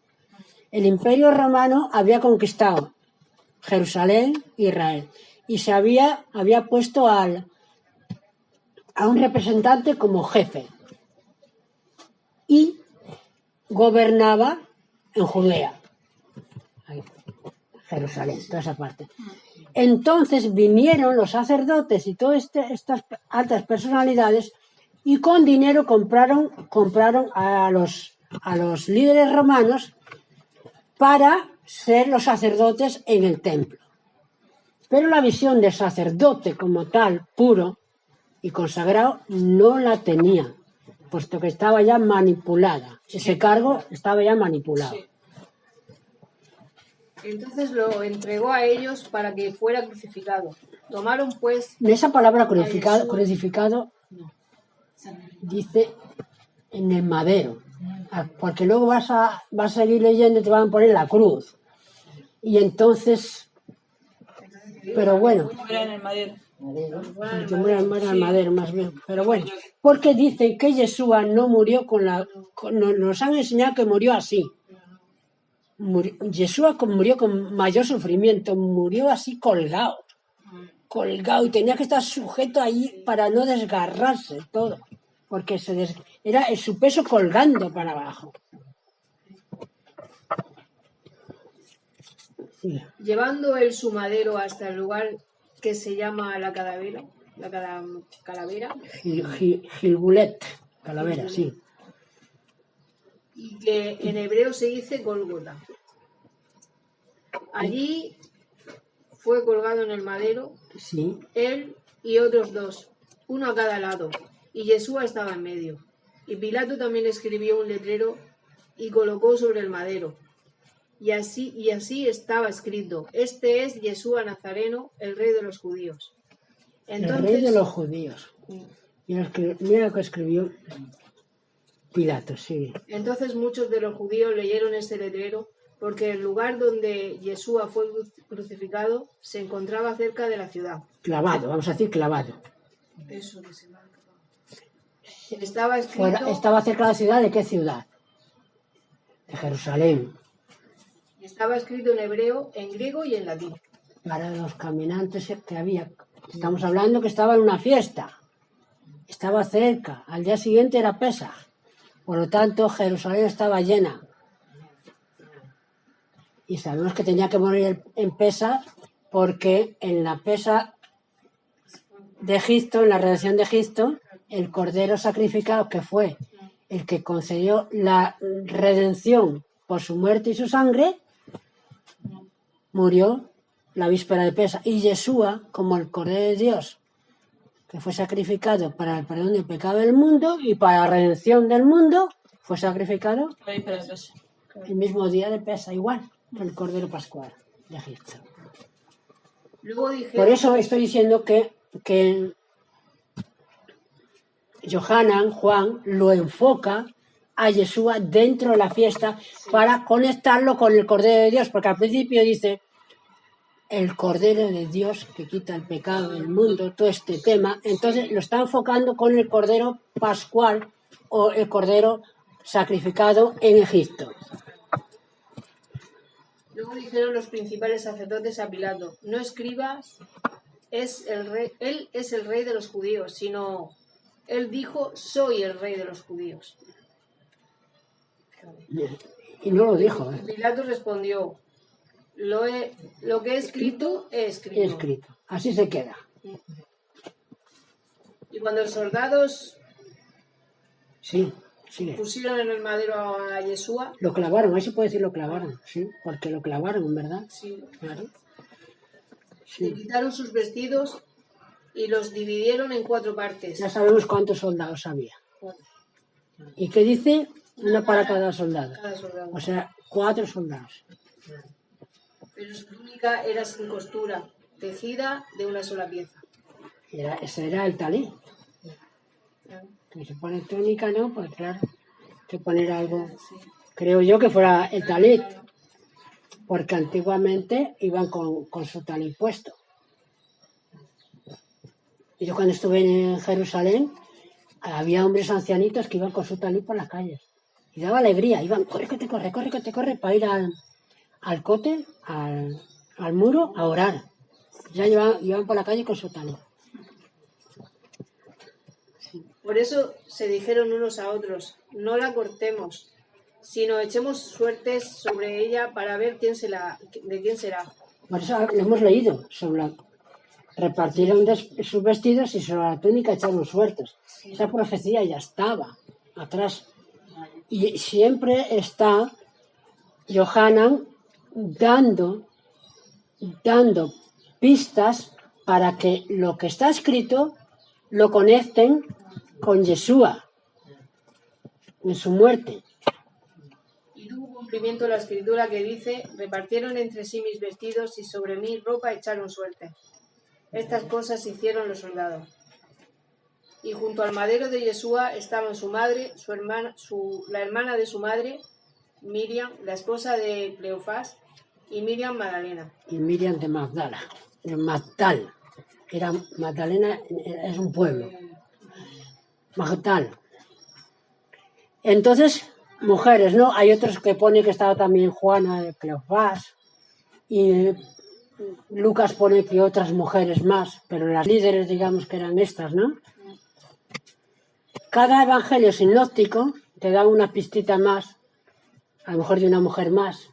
el Imperio Romano había conquistado Jerusalén, Israel, y se había puesto a un representante como jefe y gobernaba en Judea, Jerusalén, toda esa parte. Entonces vinieron los sacerdotes y todas estas altas personalidades y con dinero compraron a los líderes romanos para ser los sacerdotes en el templo. Pero la visión de sacerdote como tal, puro y consagrado, no la tenía, puesto que estaba ya manipulada. Ese cargo estaba ya manipulado. Entonces lo entregó a ellos para que fuera crucificado. Tomaron pues... Esa palabra crucificado dice en el madero, porque luego vas a seguir leyendo y te van a poner la cruz. Y entonces, pero bueno, Era en el madero. que muera en el madero más bien, pero bueno, porque dice que Yeshua no murió nos han enseñado que murió así. Yeshua murió con mayor sufrimiento, murió así colgado, y tenía que estar sujeto ahí para no desgarrarse todo, porque era su peso colgando para abajo. Sí. Llevando él su madero hasta el lugar que se llama la calavera, Gilgulet, calavera, sí. Y que en hebreo se dice Gólgota. Allí fue colgado en el madero, Sí. él y otros dos, uno a cada lado, y Yeshua estaba en medio. Y Pilato también escribió un letrero y colocó sobre el madero. Y así estaba escrito: Este es Yeshua Nazareno, el rey de los judíos. Entonces, El rey de los judíos. Mira lo que escribió Pilato, sí. Entonces muchos de los judíos leyeron este letrero, porque el lugar donde Yeshua fue crucificado se encontraba cerca de la ciudad. Clavado, vamos a decir clavado. Eso que se marca. Estaba escrito... Estaba cerca de la ciudad, ¿de qué ciudad? De Jerusalén. Estaba escrito en hebreo, en griego y en latín. Para los caminantes que había. Estamos hablando que estaba en una fiesta. Estaba cerca. Al día siguiente era Pesaj. Por lo tanto, Jerusalén estaba llena. Y sabemos que tenía que morir en Pesaj porque en la Pesaj de Egipto, en la redención de Egipto, el cordero sacrificado, que fue el que concedió la redención por su muerte y su sangre, murió la víspera de Pesaj. Y Yeshua, como el Cordero de Dios, que fue sacrificado para el perdón del pecado del mundo y para la redención del mundo, fue sacrificado el mismo día de Pesaj, igual que el Cordero Pascual de Egipto. Luego dije... Por eso estoy diciendo que Yohanan, Juan, lo enfoca a Yeshua dentro de la fiesta para conectarlo con el Cordero de Dios, porque al principio dice el Cordero de Dios que quita el pecado del mundo, todo este tema, entonces lo está enfocando con el Cordero Pascual o el Cordero sacrificado en Egipto. Luego dijeron los principales sacerdotes a Pilato: no escribas, él es el rey de los judíos, sino él dijo: soy el rey de los judíos. Y no lo dijo. Pilato respondió: lo que he escrito, he escrito. He escrito. Así se queda. Y cuando los soldados Sí, sigue. pusieron en el madero a Yeshua, Lo clavaron, ahí se puede decir lo clavaron, sí, porque lo clavaron, ¿verdad? sí, Claro. le Sí. quitaron sus vestidos y los dividieron en 4 partes. Ya sabemos cuántos soldados había. 4, ¿Y qué dice? Una para cada soldado. cada soldado. O sea, 4 soldados. Pero su túnica era sin costura, tejida de una sola pieza. Ese era el talí. Que se pone túnica, ¿no? Pues claro, hay que poner algo. Creo yo que fuera el talit, porque antiguamente iban con su talit puesto. Y yo cuando estuve en Jerusalén, había hombres ancianitos que iban con su talit por las calles. Y daba alegría, iban, corre que te corre, para ir al cote, al muro, a orar. Ya iban por la calle con su talit. Por eso se dijeron unos a otros: no la cortemos, sino echemos suertes sobre ella para ver de quién será. Por eso lo hemos leído. Repartieron sus vestidos y sobre la túnica echaron suertes. Esa profecía ya estaba atrás. Y siempre está Yohanan dando pistas para que lo que está escrito lo conecten con Yeshua en su muerte. Y tuvo cumplimiento la escritura que dice: repartieron entre sí mis vestidos y sobre mi ropa echaron suerte. Estas cosas hicieron los soldados. Y junto al madero de Yeshua estaban su madre, su hermana, la hermana de su madre, Miriam, la esposa de Cleofás, y Miriam Magdalena. Y Miriam de Magdala, de Magdal. Magdalena es un pueblo. Magdal. Entonces, mujeres, ¿no? Hay otros que pone que estaba también Juana de Cleofás. Y Lucas pone que otras mujeres más, pero las líderes, digamos que eran estas, ¿no? Cada evangelio sinóptico te da una pistita más, a lo mejor de una mujer más.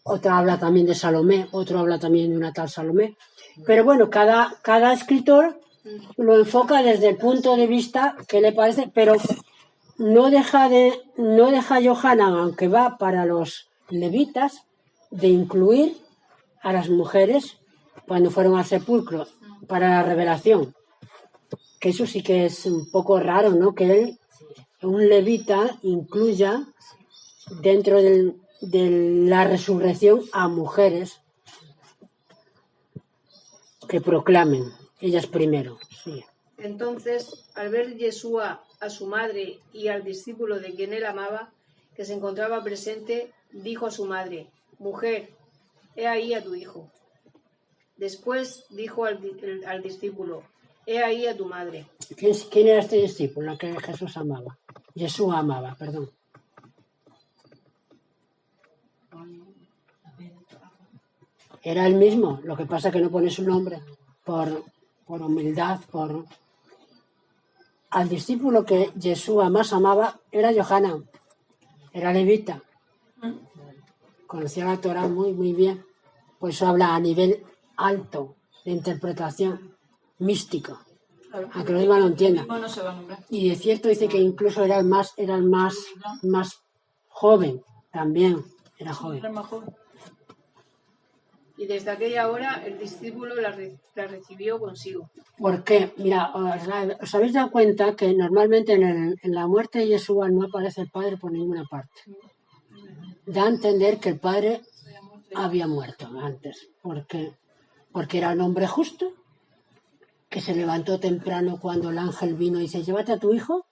Otra habla también de Salomé, otro habla también de una tal Salomé. Pero bueno, cada escritor lo enfoca desde el punto de vista que le parece, pero no deja Yohanan, aunque va para los levitas, de incluir a las mujeres cuando fueron al sepulcro para la revelación. Que eso sí que es un poco raro, ¿no? Que un levita incluya dentro de la resurrección a mujeres que proclamen, ellas primero. Sí. Entonces, al ver Yeshua a su madre y al discípulo de quien él amaba, que se encontraba presente, dijo a su madre: mujer, he ahí a tu hijo. Después dijo al discípulo: he ahí a tu madre. ¿Quién era este discípulo que Jesús amaba? Yeshua amaba, perdón. Era el mismo, lo que pasa es que no pone su nombre por humildad, Al discípulo que Yeshua más amaba era Yohanan, era levita. Conocía la Torah muy, muy bien. Por eso habla a nivel alto de interpretación místico. Aunque lo diga no entienda. Y de cierto dice que incluso era el más joven también. Era joven. Y desde aquella hora el discípulo la recibió consigo. ¿Por qué? Mira, ¿os habéis dado cuenta que normalmente en la muerte de Yeshua no aparece el Padre por ninguna parte? Da a entender que el Padre había muerto antes. Porque era un hombre justo que se levantó temprano cuando el ángel vino y dice, llévate a tu hijo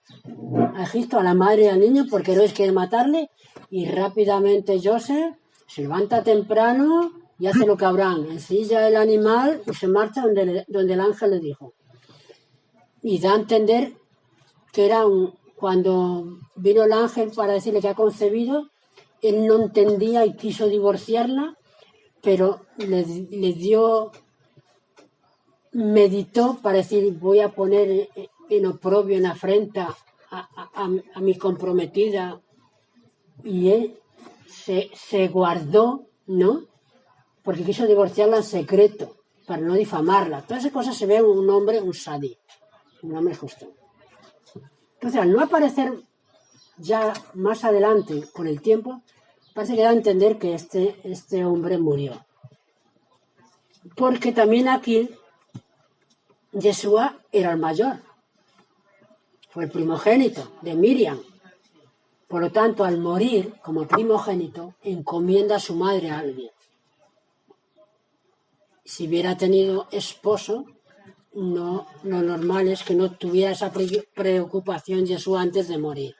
a Egipto, a la madre y al niño, porque Herodes quiere matarle. Y rápidamente Joseph se levanta temprano y hace lo que Abraham, ensilla el animal y se marcha donde el ángel le dijo. Y da a entender que cuando vino el ángel para decirle que ha concebido, él no entendía y quiso divorciarla, pero le dio, meditó para decir, voy a poner en oprobio, en afrenta a mi comprometida. Y él se guardó, ¿no? Porque quiso divorciarla en secreto, para no difamarla. Todas esas cosas se ve en un hombre, un sadí, un hombre justo. Entonces, al no aparecer ya más adelante, con el tiempo, parece que da a entender que este hombre murió. Porque también aquí, Yeshua era el mayor. Fue el primogénito de Miriam. Por lo tanto, al morir como primogénito, encomienda a su madre a alguien. Si hubiera tenido esposo, no, lo normal es que no tuviera esa preocupación Jesús antes de morir.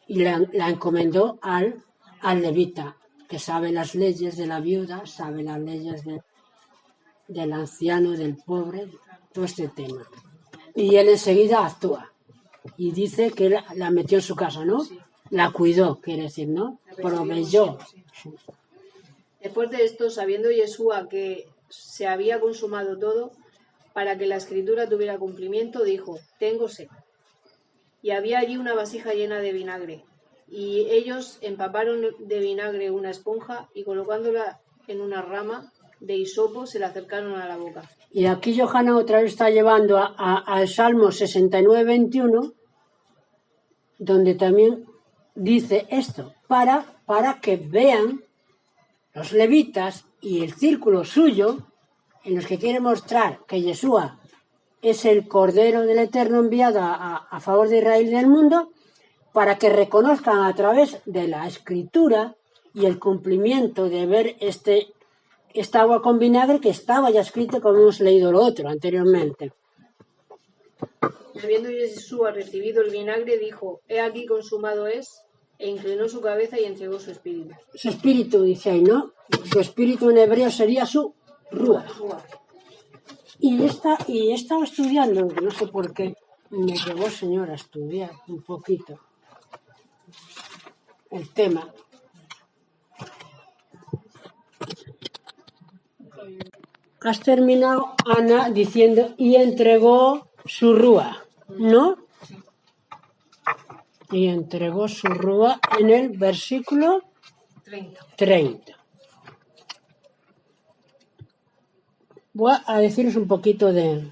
Y la encomendó al levita, que sabe las leyes de la viuda, sabe las leyes del anciano, del pobre, todo este tema. Y él enseguida actúa. Y dice que la metió en su casa, ¿no? Sí. La cuidó, quiere decir, ¿no? Proveyó. Sí. Después de esto, sabiendo Yeshua que se había consumado todo, para que la escritura tuviera cumplimiento, dijo, tengo sed. Y había allí una vasija llena de vinagre. Y ellos empaparon de vinagre una esponja y colocándola en una rama de hisopo se la acercaron a la boca. Y aquí Johanna otra vez está llevando al Salmo 69:21, donde también dice esto, para que vean los levitas y el círculo suyo, en los que quiere mostrar que Yeshua es el Cordero del Eterno enviado a favor de Israel y del mundo, para que reconozcan a través de la Escritura y el cumplimiento de ver esta agua con vinagre que estaba ya escrito como hemos leído lo otro anteriormente. Y habiendo Yeshua recibido el vinagre, dijo, he aquí consumado es, e inclinó su cabeza y entregó su espíritu. Su espíritu, dice ahí, ¿no? Su espíritu en hebreo sería su ruach. Y he estado estudiando, no sé por qué, me llevó Señor a estudiar un poquito el tema. Has terminado, Ana, diciendo, y entregó su rúa, ¿no? Y entregó su rúa en el versículo 30. Voy a deciros un poquito de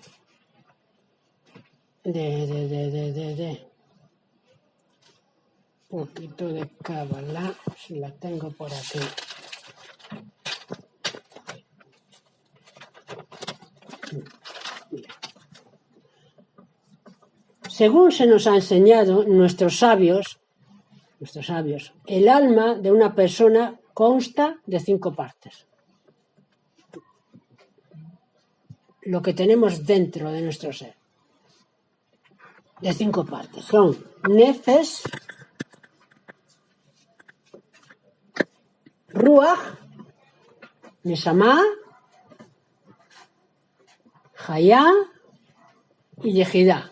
poquito de Kabbalah, si la tengo por aquí. Según se nos ha enseñado nuestros sabios, el alma de una persona consta de 5 partes. Lo que tenemos dentro de nuestro ser. De 5 partes. Son Nefesh, Ruach, Neshama, Hayá y Yehidá.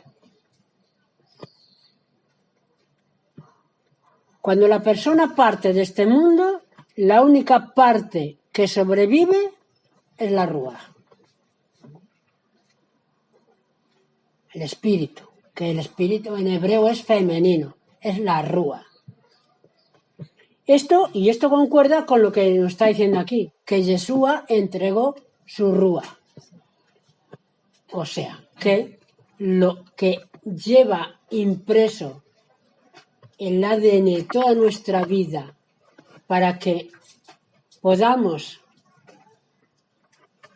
Cuando la persona parte de este mundo, la única parte que sobrevive es la Ruach. El espíritu, que el espíritu en hebreo es femenino, es la Ruach. Esto concuerda con lo que nos está diciendo aquí, que Yeshua entregó su Ruach. O sea, que lo que lleva impreso el ADN de toda nuestra vida para que podamos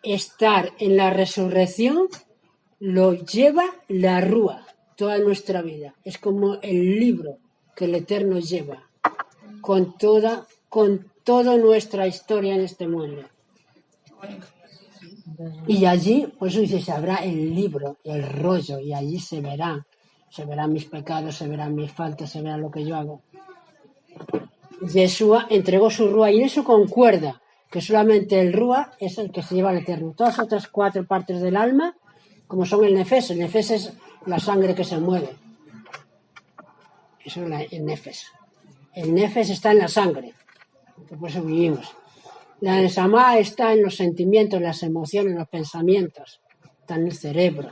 estar en la resurrección, lo lleva la Rúa, toda nuestra vida. Es como el libro que el Eterno lleva, con toda nuestra historia en este mundo. Y allí, por eso dice, se habrá el libro, el rollo, y allí se verán mis pecados, se verán mis faltas, se verá lo que yo hago. Yeshua entregó su rúa, y en eso concuerda, que solamente el rúa es el que se lleva al eterno. Todas las otras 4 partes del alma, como son el nefes es la sangre que se mueve. Eso es el nefes. El nefes está en la sangre, por eso vivimos. La neshama está en los sentimientos, las emociones, los pensamientos, está en el cerebro.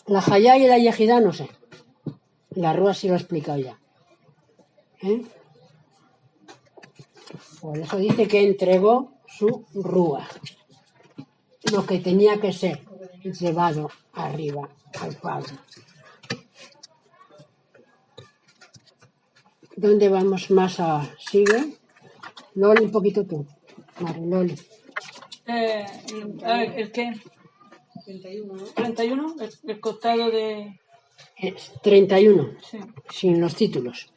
La Hayá y la Yejidá no sé. La rúa sí lo he explicado ya. Por eso dice que entregó su rúa, lo que tenía que ser llevado arriba al Padre. ¿Dónde vamos más a...? ¿Sigue? Loli, un poquito tú. Vale, Loli. A ver, ¿el qué? 31, ¿no? 31, el costado de... 31, Sí. sin los títulos.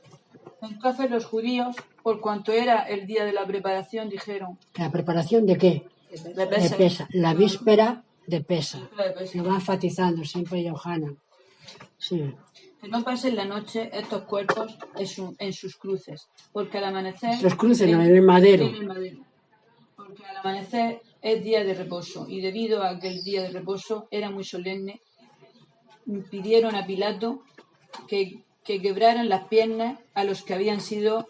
Entonces los judíos, por cuanto era el día de la preparación, dijeron... ¿La preparación de qué? De Pesa. De Pesa. La víspera de Pesa. De Pesa. Lo va enfatizando siempre Yohanan. Sí. Que no pasen la noche estos cuerpos en sus cruces, porque al amanecer... Los cruces, no, en el madero. En el madero. Porque al amanecer es día de reposo, y debido a que el día de reposo era muy solemne, pidieron a Pilato que quebraran las piernas a los que habían sido...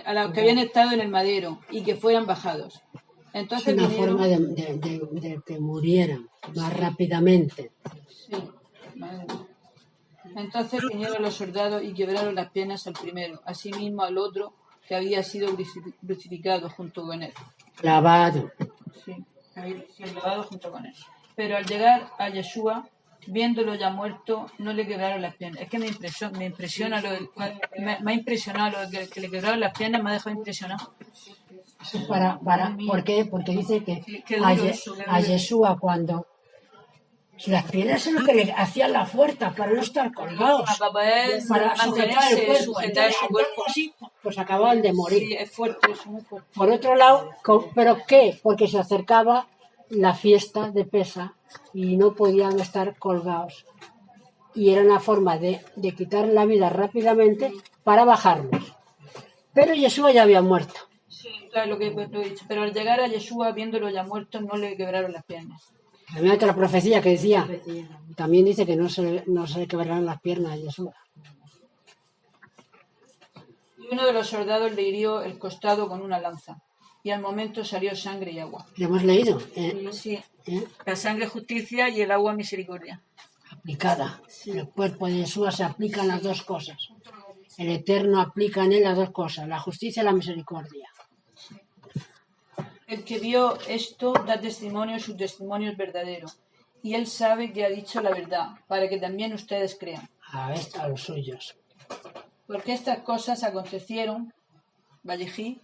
a los que habían estado en el madero y que fueran bajados. Entonces Es una vinieron... forma de que murieran más rápidamente. Sí, madre mía. Entonces vinieron los soldados y quebraron las piernas al primero, asimismo al otro que había sido crucificado junto con él. Clavado. Sí, había sido clavado junto con él. Pero al llegar a Yeshua, viéndolo ya muerto, no le quebraron las piernas. Es que me impresiona me ha impresionado lo de que le quebraron las piernas, me ha dejado impresionado. Eso es ¿por qué? Porque dice que a duro. Yeshua cuando las piernas es lo que le hacían la fuerza para no estar colgados, Para poder para sujetar el mantenerse, cuerpo. sujetar Entonces, su cuerpo. así, pues acababan de morir. Sí, es fuerte, eso muy fuerte. Por otro lado, ¿pero qué? Porque se acercaba la fiesta de Pesa y no podían estar colgados. Y era una forma de quitar la vida rápidamente para bajarlos. Pero Yeshua ya había muerto. Sí, claro, lo que he dicho. Pero al llegar a Yeshua, viéndolo ya muerto, no le quebraron las piernas. Había otra profecía que decía, también dice que no se quebrarán las piernas a Yeshua. Y uno de los soldados le hirió el costado con una lanza. Y al momento salió sangre y agua. ¿Lo hemos leído? Sí, ¿Eh? la sangre justicia y el agua misericordia. Aplicada. En el cuerpo de Yeshua se aplican las dos cosas. El Eterno aplica en él las dos cosas, la justicia y la misericordia. El que vio esto da testimonio, su testimonio es verdadero. Y él sabe que ha dicho la verdad, para que también ustedes crean. A los suyos. Porque estas cosas acontecieron, Vallejí,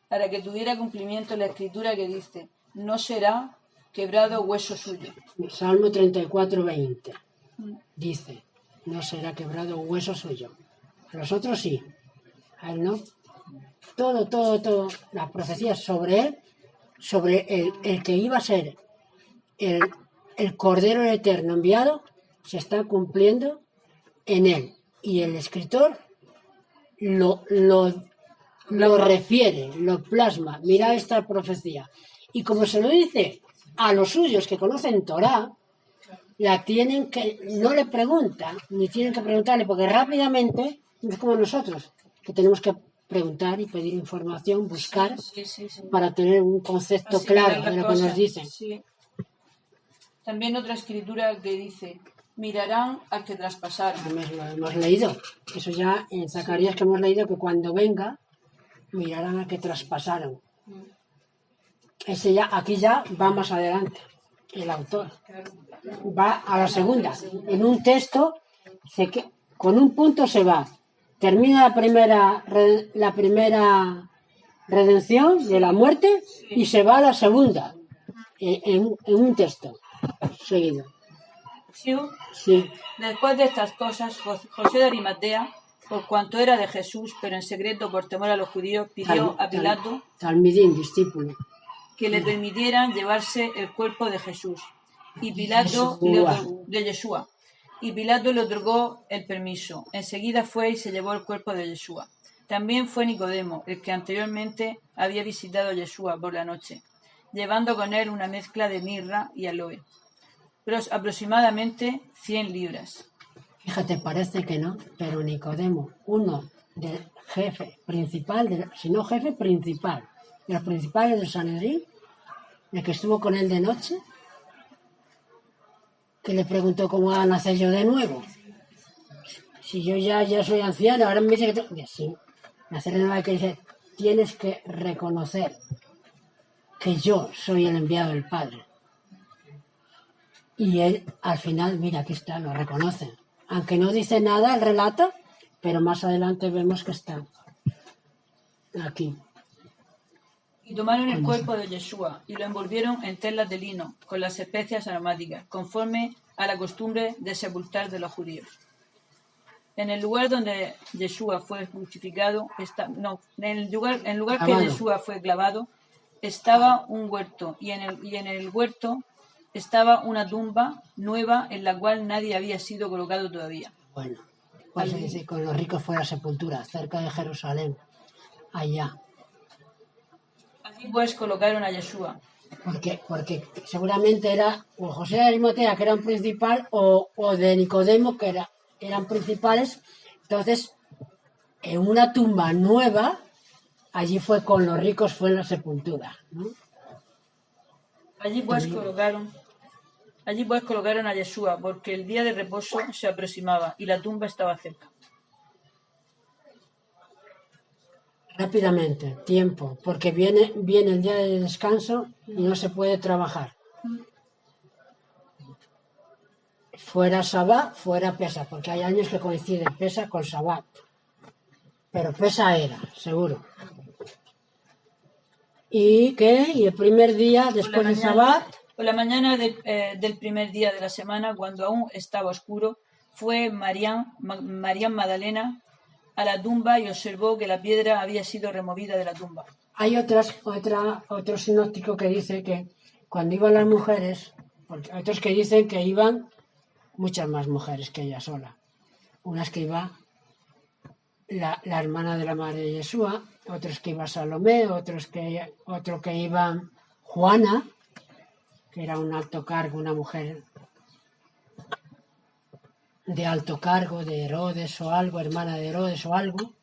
para que tuviera cumplimiento la escritura que dice, no será quebrado hueso suyo. Salmo 34, 20. Dice, no será quebrado hueso suyo. A los otros sí, a él no. Todo, las profecías sobre él, sobre el que iba a ser el Cordero Eterno enviado, se está cumpliendo en él. Y el escritor lo refiere, lo plasma. Mira esta profecía. Y como se lo dice a los suyos que conocen Torá, no le preguntan, ni tienen que preguntarle, porque rápidamente, no es como nosotros, que tenemos que preguntar y pedir información, buscar, Sí. para tener un concepto claro de lo que nos dicen. Sí. También otra escritura que dice, mirarán al que traspasaron. Lo hemos leído. Eso ya en Zacarías que hemos leído, que cuando venga, mirarán al que traspasaron. Aquí ya va más adelante, el autor. Va a la segunda. En un texto, con un punto se va. Termina la primera redención de la muerte y se va a la segunda. En un texto seguido. Sí. Sí. Después de estas cosas, José de Arimatea, por cuanto era de Jesús, pero en secreto por temor a los judíos, pidió a Pilato Talmidín, discípulo. que le permitieran llevarse el cuerpo de Jesús. Y de Yeshua. Y Pilato le otorgó el permiso. Enseguida fue y se llevó el cuerpo de Yeshua. También fue Nicodemo, el que anteriormente había visitado a Yeshua por la noche, llevando con él una mezcla de mirra y aloe, pero aproximadamente 100 libras. Fíjate, parece que no, pero Nicodemo, uno del jefe principal, si no jefe principal, de los principales del Sanedrín, el que estuvo con él de noche, que le preguntó cómo va a nacer yo de nuevo. Si yo ya soy anciano, ahora me dice que tengo... Sí, nacer de nuevo, que dice, tienes que reconocer que yo soy el enviado del Padre. Y él, al final, mira, aquí está, lo reconoce. Aunque no dice nada el relato, pero más adelante vemos que está aquí. Y tomaron el cuerpo de Yeshua y lo envolvieron en telas de lino con las especias aromáticas, conforme a la costumbre de sepultar de los judíos. En el lugar donde Yeshua fue crucificado, en el lugar que Yeshua fue clavado, estaba un huerto, y en el huerto estaba una tumba nueva en la cual nadie había sido colocado todavía. Bueno, pues sí, con los ricos fue la sepultura, cerca de Jerusalén, allá. Allí pues colocaron a Yeshua. Porque seguramente era o José de Arimatea, que era un principal, o de Nicodemo, que eran principales. Entonces, en una tumba nueva, allí fue con los ricos, fue en la sepultura, ¿no? Allí pues colocaron a Yeshua, porque el día de reposo se aproximaba y la tumba estaba cerca. Rápidamente, tiempo, porque viene el día de descanso y no se puede trabajar. Fuera Sabá, fuera Pesa, porque hay años que coinciden Pesa con Sabá. Pero Pesa era, seguro. ¿Y qué? ¿Y el primer día después del Sabá? Por la mañana del primer día de la semana, cuando aún estaba oscuro, fue María Magdalena a la tumba y observó que la piedra había sido removida de la tumba. Hay otro sinóptico que dice que cuando iban las mujeres, porque hay otros que dicen que iban muchas más mujeres que ella sola. Unas que iba la hermana de la madre de Yeshua, otros que iba Salomé, otro que iba Juana, que era un alto cargo, una mujer de alto cargo, de Herodes o algo, hermana de Herodes o algo,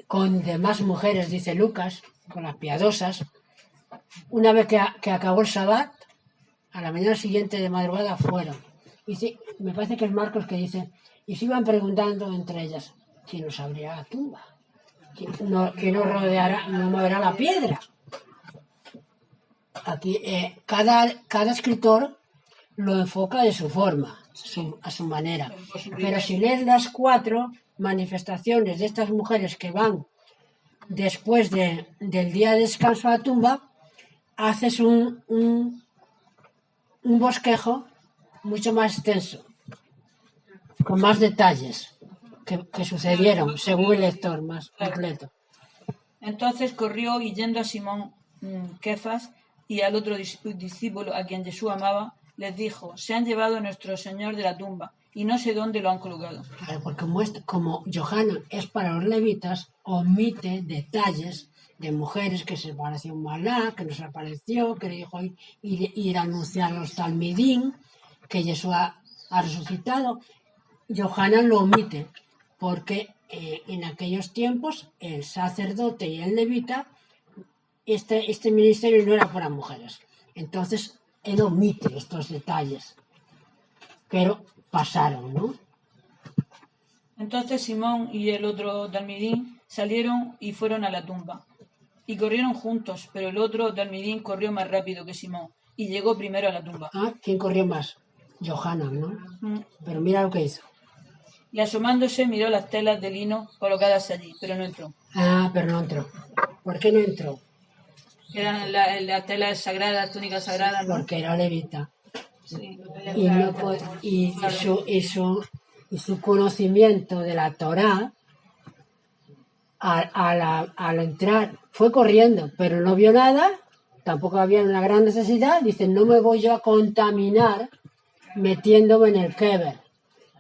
con demás mujeres, dice Lucas, con las piadosas. Una vez que acabó el Sabbat, a la mañana siguiente de madrugada fueron. Y sí, me parece que es Marcos que dice, y se iban preguntando entre ellas, ¿quién nos abrirá la tumba? ¿Quién nos rodeará, no moverá la piedra? Aquí cada escritor lo enfoca de su forma, a su manera. Pero si lees las 4 manifestaciones de estas mujeres que van después del día de descanso a la tumba, haces un bosquejo mucho más extenso, con más detalles que sucedieron, según el lector más completo. Entonces corrió y yendo a Simón Kefas y al otro discípulo a quien Jesús amaba, les dijo, se han llevado a nuestro Señor de la tumba y no sé dónde lo han colocado. Claro, porque como Yohanan es para los levitas, omite detalles de mujeres que se pareció un Malá, que no se apareció, que le dijo ir a anunciar a los Talmidín, que Jesús ha resucitado. Yohanan lo omite, porque en aquellos tiempos el sacerdote y el levita, este ministerio no era para mujeres. Entonces, él omite estos detalles, pero pasaron, ¿no? Entonces Simón y el otro Talmidín salieron y fueron a la tumba. Y corrieron juntos, pero el otro Talmidín corrió más rápido que Simón y llegó primero a la tumba. ¿Quién corrió más? Yohanan, ¿no? Pero mira lo que hizo. Y asomándose miró las telas de lino colocadas allí, pero no entró. Pero no entró. ¿Por qué no entró? Eran las telas sagradas, túnicas sagradas, ¿no? Porque era levita. Sí. y su conocimiento de la Torá, al entrar fue corriendo, pero no vio nada, tampoco había una gran necesidad. Dice, no me voy yo a contaminar metiéndome en el kever,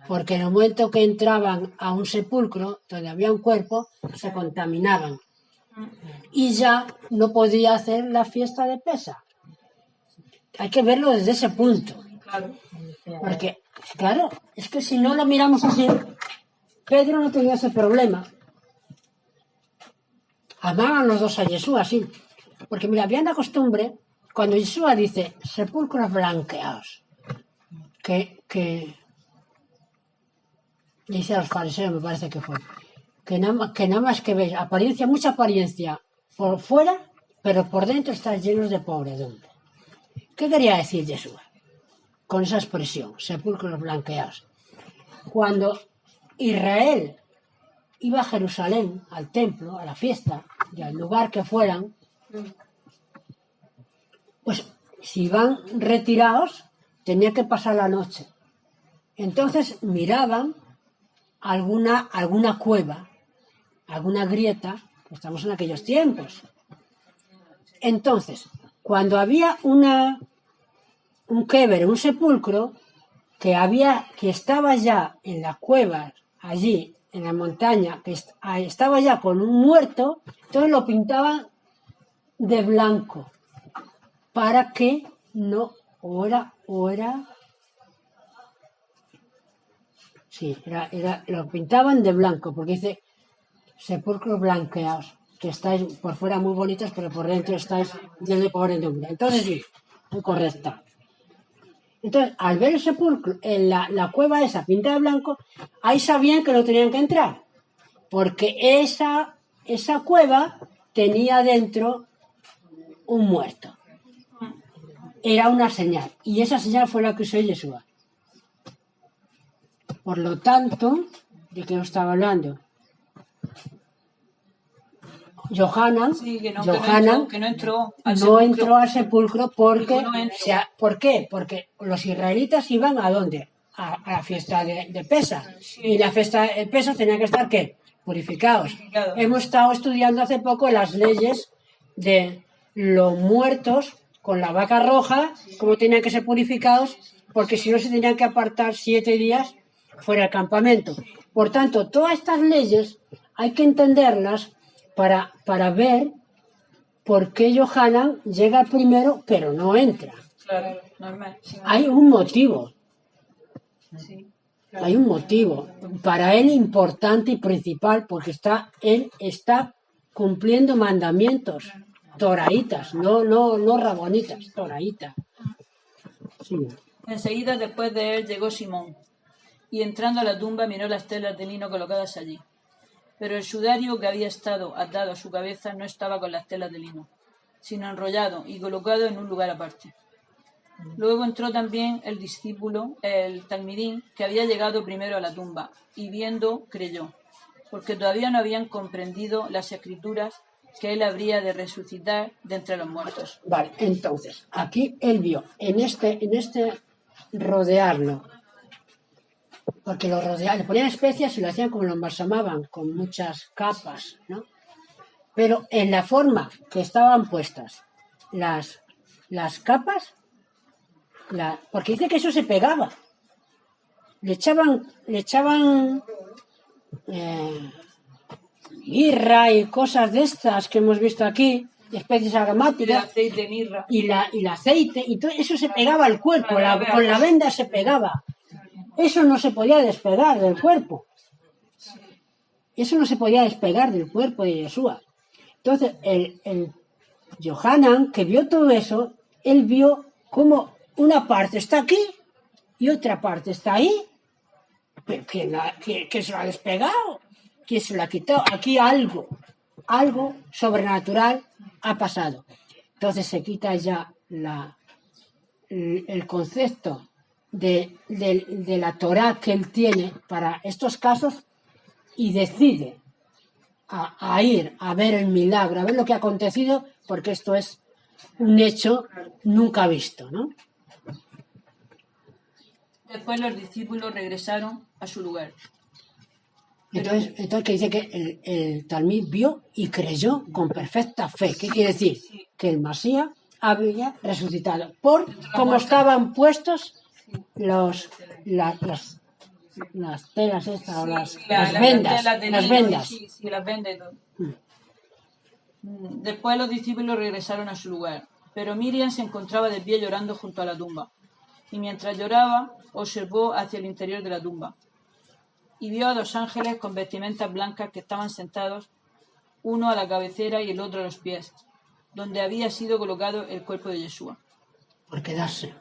porque en el momento que entraban a un sepulcro donde había un cuerpo, se contaminaban y ya no podía hacer la fiesta de Pesa. Hay que verlo desde ese punto, porque claro, es que si no lo miramos así, Pedro no tenía ese problema. Amaban los dos a Jesús así, porque mira, había una costumbre, cuando Jesús dice sepulcros blanqueados, que dice a los fariseos, me parece que fue, que nada más que ves apariencia, mucha apariencia por fuera, pero por dentro están llenos de pobredumbre. ¿Qué quería decir Jesús con esa expresión, sepulcros blanqueados? Cuando Israel iba a Jerusalén, al templo, a la fiesta, y al lugar que fueran, pues si iban retirados, tenía que pasar la noche. Entonces miraban alguna cueva, alguna grieta, pues estamos en aquellos tiempos. Entonces, cuando había un kever, un sepulcro, que estaba ya en la cueva, allí, en la montaña, que estaba ya con un muerto, entonces lo pintaban de blanco, para que no, lo pintaban de blanco, porque dice sepulcros blanqueados, que estáis por fuera muy bonitos, pero por dentro estáis llenos de pobredumbre. Entonces sí, muy correcta. Entonces, al ver el sepulcro, en la cueva esa pintada de blanco, ahí sabían que no tenían que entrar, porque esa cueva tenía dentro un muerto. Era una señal, y esa señal fue la que usó Yeshua. Por lo tanto, ¿de qué estaba hablando? Yohanan, Sí, que no entró al sepulcro porque... ¿Por qué? Porque los israelitas iban ¿a dónde? A la fiesta de Pesa. Y la fiesta de Pesa tenía que estar, ¿qué? Purificados. Hemos estado estudiando hace poco las leyes de los muertos con la vaca roja, cómo tenían que ser purificados, porque si no se tenían que apartar 7 días fuera del campamento. Por tanto, todas estas leyes hay que entenderlas para ver por qué Yohanan llega primero, pero no entra. Claro, normal. Sí. Hay un motivo. Sí, claro. Hay un motivo. Para él importante y principal, porque él está cumpliendo mandamientos. Toraitas, no rabonitas, toraitas. Sí. Enseguida después de él llegó Simón, y entrando a la tumba miró las telas de lino colocadas allí. Pero el sudario que había estado atado a su cabeza no estaba con las telas de lino, sino enrollado y colocado en un lugar aparte. Luego entró también el discípulo, el talmidín, que había llegado primero a la tumba, y viendo, creyó, porque todavía no habían comprendido las escrituras que él habría de resucitar de entre los muertos. Vale, entonces, aquí él vio, en este rodearlo, porque lo rodeaban, le ponían especias y lo hacían como lo embalsamaban, con muchas capas, ¿no? Pero en la forma que estaban puestas las capas, porque dice que eso se pegaba. Le echaban mirra y cosas de estas que hemos visto aquí, especies aromáticas, el aceite, mirra. y el aceite, y todo eso se pegaba al cuerpo, con la venda se pegaba. Eso no se podía despegar del cuerpo. Eso no se podía despegar del cuerpo de Yeshua. Entonces, el Yohanan, que vio todo eso, él vio cómo una parte está aquí y otra parte está ahí. ¿Pero quién se lo ha despegado? ¿Quién se lo ha quitado? Aquí algo sobrenatural ha pasado. Entonces se quita ya el concepto de la Torá que él tiene para estos casos y decide a ir a ver el milagro, a ver lo que ha acontecido, porque esto es un hecho nunca visto, ¿no? Después los discípulos regresaron a su lugar. Entonces que dice que el Talmud vio y creyó con perfecta fe. ¿Qué quiere decir? Que el Masías había resucitado. Por como estaban puestos las telas estas, o las vendas. Las vendas. Sí, las vendas y todo. Después los discípulos regresaron a su lugar, pero Miriam se encontraba de pie llorando junto a la tumba. Y mientras lloraba, observó hacia el interior de la tumba. Y vio a 2 ángeles con vestimentas blancas que estaban sentados, uno a la cabecera y el otro a los pies, donde había sido colocado el cuerpo de Yeshua. Por quedarse.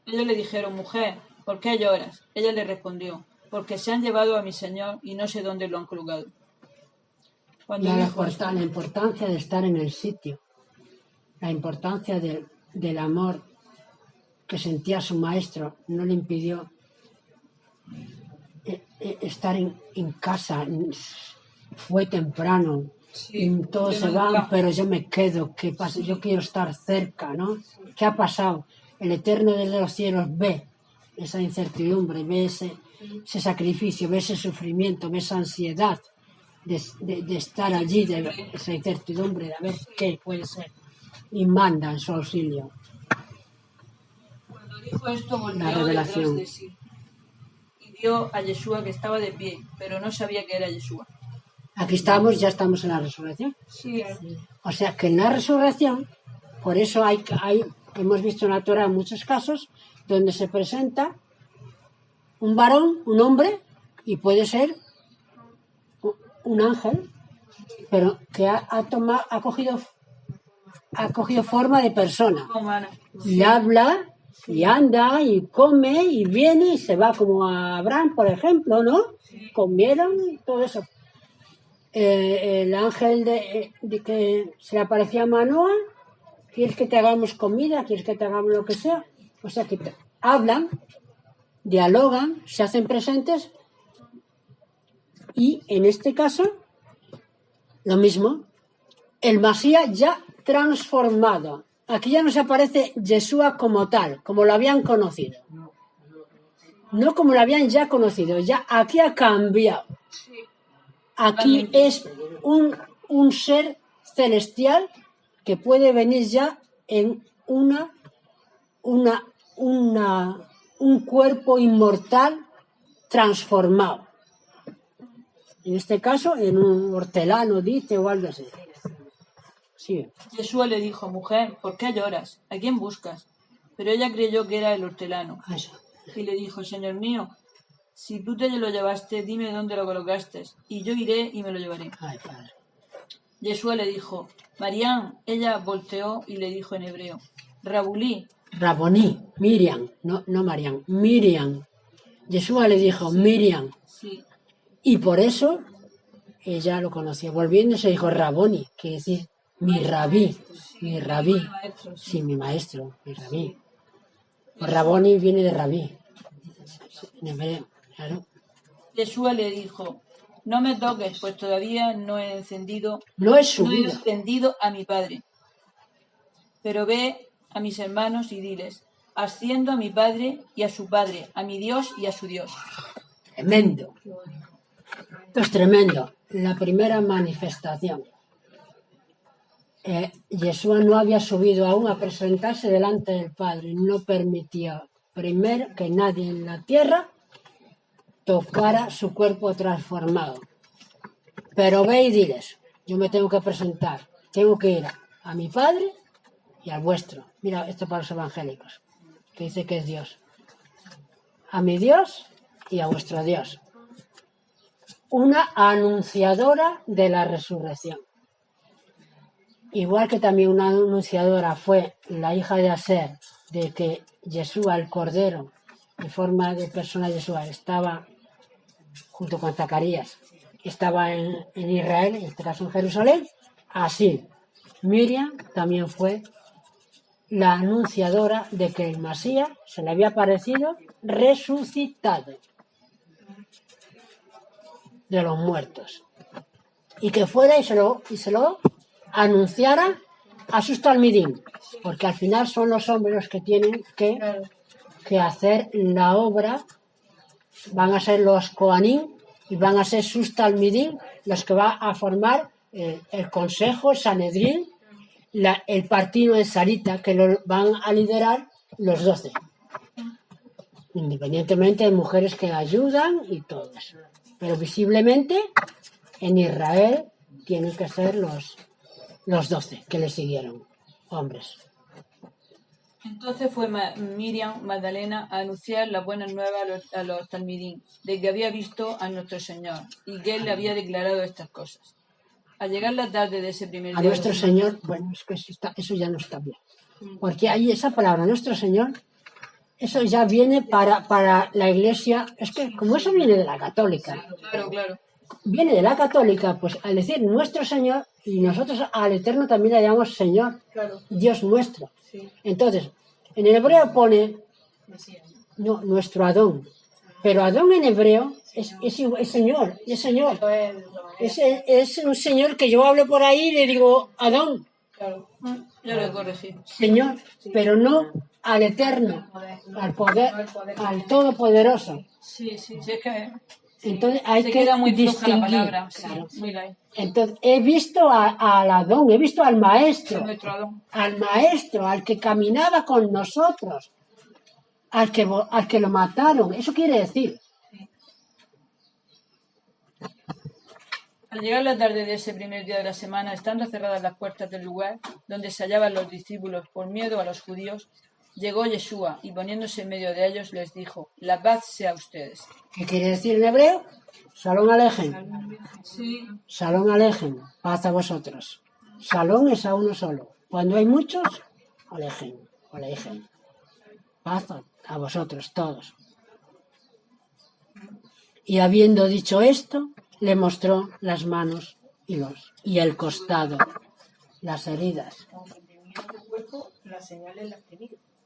Ellos le dijeron: mujer, ¿por qué lloras? Ella le respondió: porque se han llevado a mi Señor y no sé dónde lo han colocado. Cuando La dijo esto, importancia de estar en el sitio, la importancia del amor que sentía su maestro no le impidió estar en casa. Fue temprano, y todos se van, pero yo me quedo. ¿Qué pasa? Yo quiero estar cerca, ¿no? ¿Qué ha pasado? El Eterno desde los cielos ve esa incertidumbre, ve ese sacrificio, ve ese sufrimiento, ve esa ansiedad de estar allí, de esa incertidumbre, de ver qué puede ser, y manda en su auxilio. Cuando dijo esto, volvió La revelación. detrás de sí y vio a Yeshua que estaba de pie, pero no sabía que era Yeshua. Aquí ya estamos en la resurrección. Sí. O sea que en la resurrección, por eso hemos visto en la Torah en muchos casos donde se presenta un varón, un hombre, y puede ser un ángel, pero que ha cogido forma de persona. Y habla, y anda, y come, y viene, y se va, como a Abraham, por ejemplo, ¿no? Comieron y todo eso. El ángel de que se le aparecía a Manoa: ¿quieres que te hagamos comida? ¿Quieres que te hagamos lo que sea? O sea que hablan, dialogan, se hacen presentes, y en este caso lo mismo, el Masías ya transformado. Aquí ya no se aparece Yeshua como tal, como lo habían conocido, no como lo habían ya conocido, ya aquí ha cambiado. Aquí es un ser celestial que puede venir ya en un cuerpo inmortal transformado. En este caso, en un hortelano, dice, o algo así. Sí. Yeshua le dijo: mujer, ¿por qué lloras? ¿A quién buscas? Pero ella creyó que era el hortelano. Y le dijo: Señor mío, si tú te lo llevaste, dime dónde lo colocaste, y yo iré y me lo llevaré. Ay, padre. Yeshua le dijo: Marián. Ella volteó y le dijo en hebreo: Rabulí. Raboní, Miriam, no Marián, Miriam. Yeshua le dijo: Miriam. Sí. Y por eso ella lo conocía. Volviéndose dijo Raboni, que es decir, mi rabí, mi rabí. Sí, mi maestro, mi rabí. Raboni viene de rabí. En hebreo, claro. Yeshua le dijo: no me toques, pues todavía no he encendido a mi Padre. Pero ve a mis hermanos y diles: asciendo a mi Padre y a su Padre, a mi Dios y a su Dios. Tremendo. Esto es tremendo. La primera manifestación. Yeshua no había subido aún a presentarse delante del Padre. No permitía primero que nadie en la tierra tocara su cuerpo transformado. Pero ve y diles: yo me tengo que presentar. Tengo que ir a mi Padre y al vuestro. Mira, esto para los evangélicos, que dice que es Dios. A mi Dios y a vuestro Dios. Una anunciadora de la resurrección. Igual que también una anunciadora fue la hija de Aser, de que Yeshua, el Cordero, en forma de persona Yeshua, estaba junto con Zacarías, estaba en Israel, en este caso en Jerusalén. Así, Miriam también fue la anunciadora de que el Masías se le había aparecido resucitado de los muertos, y que fuera y se lo anunciara Asus Talmidim, porque al final son los hombres los que tienen que hacer la obra, van a ser los Kohanim y van a ser sus Talmidim los que van a formar el Consejo, el Sanedrín, el partido de Sarita, que lo van a liderar los 12. Independientemente de mujeres que ayudan y todo eso. Pero visiblemente en Israel tienen que ser los 12 que le siguieron, hombres. Entonces fue Miriam Magdalena a anunciar las buenas nuevas a los Talmidim de que había visto a nuestro Señor y que él le había declarado estas cosas. Al llegar la tarde de ese primer día... A nuestro Señor, bueno, es que eso ya no está bien. Porque hay esa palabra, nuestro Señor, eso ya viene para la Iglesia, es que como eso viene de la católica, Claro. Viene de la católica, pues al decir nuestro Señor, y nosotros al Eterno también le llamamos Señor, Dios nuestro. Sí. Entonces, en el hebreo pone no, nuestro Adón, pero Adón en hebreo es Señor, es Señor. Es un Señor que yo hablo por ahí y le digo Adón, Yo lo corregí. Señor, pero no al Eterno, al poder, al Todopoderoso. Sí, es que Entonces hay se que queda muy floja la distinguir. palabra. Claro. Sí, mira, Entonces he visto al Adón, he visto al Maestro, nuestro Adón. al que caminaba con nosotros, al que lo mataron. Eso quiere decir. Al llegar la tarde de ese primer día de la semana, estando cerradas las puertas del lugar donde se hallaban los discípulos por miedo a los judíos, llegó Yeshua y poniéndose en medio de ellos les dijo: la paz sea a ustedes. ¿Qué quiere decir en hebreo? Shalom Alejem. Sí. Shalom Alejem. Paz a vosotros. Shalom es a uno solo. Cuando hay muchos, Alejem. Paz a vosotros todos. Y habiendo dicho esto, le mostró las manos y el costado, las heridas.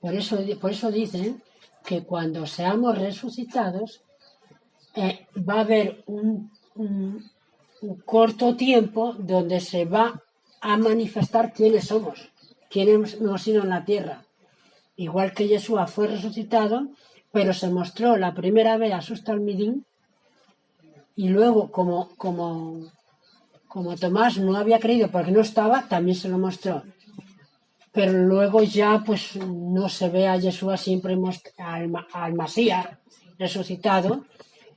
Por eso dicen que cuando seamos resucitados va a haber un corto tiempo donde se va a manifestar quiénes somos, quiénes hemos sido en la tierra. Igual que Yeshua fue resucitado, pero se mostró la primera vez a sus talmidim. Y luego, como Tomás no había creído porque no estaba, también se lo mostró. Pero luego ya pues no se ve a Yeshua siempre al Masías resucitado,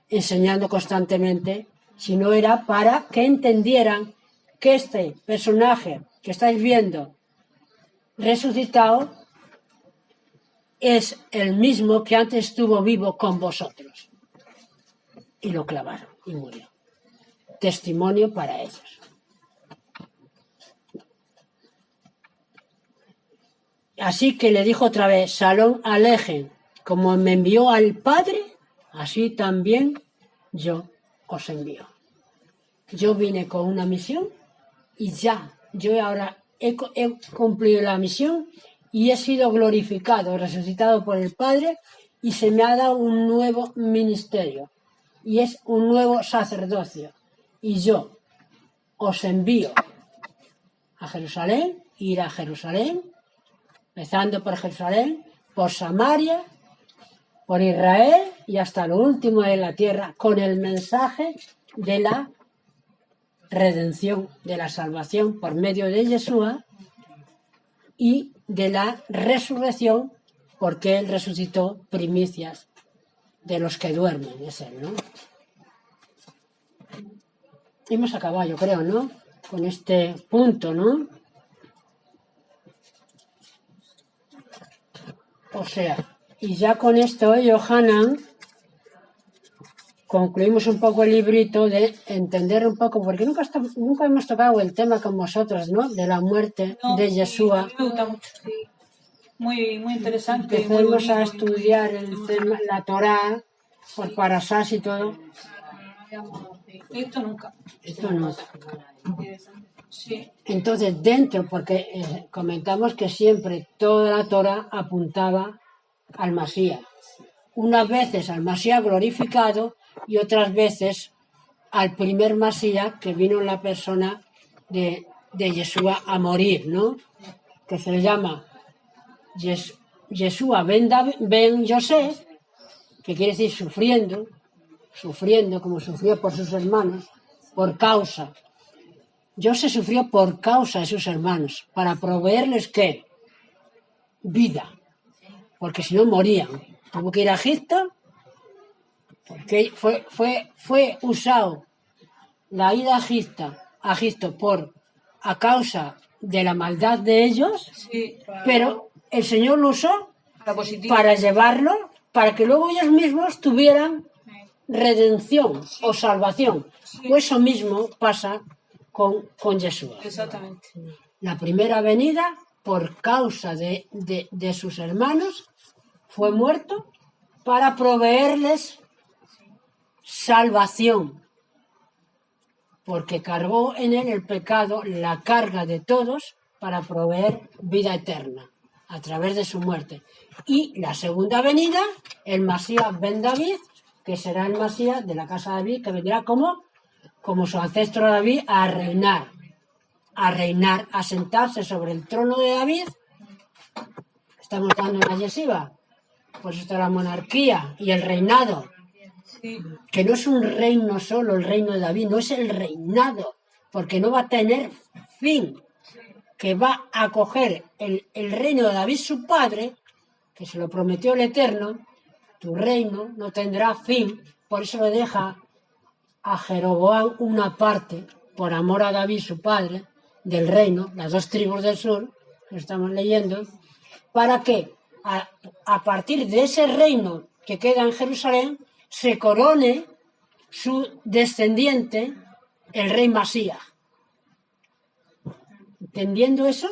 enseñando constantemente, sino era para que entendieran que este personaje que estáis viendo resucitado es el mismo que antes estuvo vivo con vosotros. Y lo clavaron y murió. Testimonio para ellos. Así que le dijo otra vez: Shalom Alejem, como me envió al Padre, así también yo os envío. Yo vine con una misión y yo ahora he cumplido la misión y he sido glorificado, resucitado por el Padre, y se me ha dado un nuevo ministerio. Y es un nuevo sacerdocio. Y yo os envío a Jerusalén, ir a Jerusalén, empezando por Jerusalén, por Samaria, por Israel y hasta lo último de la tierra, con el mensaje de la redención, de la salvación por medio de Yeshua y de la resurrección, porque Él resucitó primicias de los que duermen, es Él, ¿no? Hemos acabado, yo creo, ¿no? Con este punto, ¿no? O sea, y ya con esto, Yohanan, concluimos un poco el librito de entender un poco, porque nunca hemos tocado el tema con vosotros, ¿no? De la muerte de Yeshua. Me gusta mucho. Muy, muy interesante. Empecemos a estudiar el tema, la Torá, por parasás y todo. Esto nunca. Esto no. Sí. Entonces, dentro, porque comentamos que siempre toda la Torá apuntaba al Masías. Unas veces al Masías glorificado y otras veces al primer Masías que vino en la persona de de Yeshua a morir, ¿no? Que se le llama Yeshua ben Yosef, que quiere decir sufriendo, como sufrió por sus hermanos, por causa. Yosef sufrió por causa de sus hermanos, para proveerles, ¿qué? Vida, porque si no morían. Tuvo que ir a Egipto, porque fue usado la ida a Egipto a causa de la maldad de ellos, Sí, pero el Señor lo usó positivo. para llevarlo, para que luego ellos mismos tuvieran redención o salvación. Pues eso mismo pasa con Yeshua. Exactamente. La primera venida, por causa de sus hermanos, fue muerto para proveerles salvación, porque cargó en él el pecado, la carga de todos, para proveer vida eterna a través de su muerte. Y la segunda venida, el Masías ben David, que será el Masías de la casa de David, que vendrá como su ancestro David a reinar, a sentarse sobre el trono de David. Estamos dando una yeshiva, pues esto es la monarquía y el reinado, que no es un reino solo, el reino de David, no es el reinado, porque no va a tener fin, que va a coger el reino de David su padre, que se lo prometió el Eterno. Tu reino no tendrá fin, por eso le deja a Jeroboam una parte, por amor a David su padre, del reino, las 2 tribus del sur, que estamos leyendo, para que a partir de ese reino que queda en Jerusalén, se corone su descendiente, el rey Masías. ¿Entendiendo eso?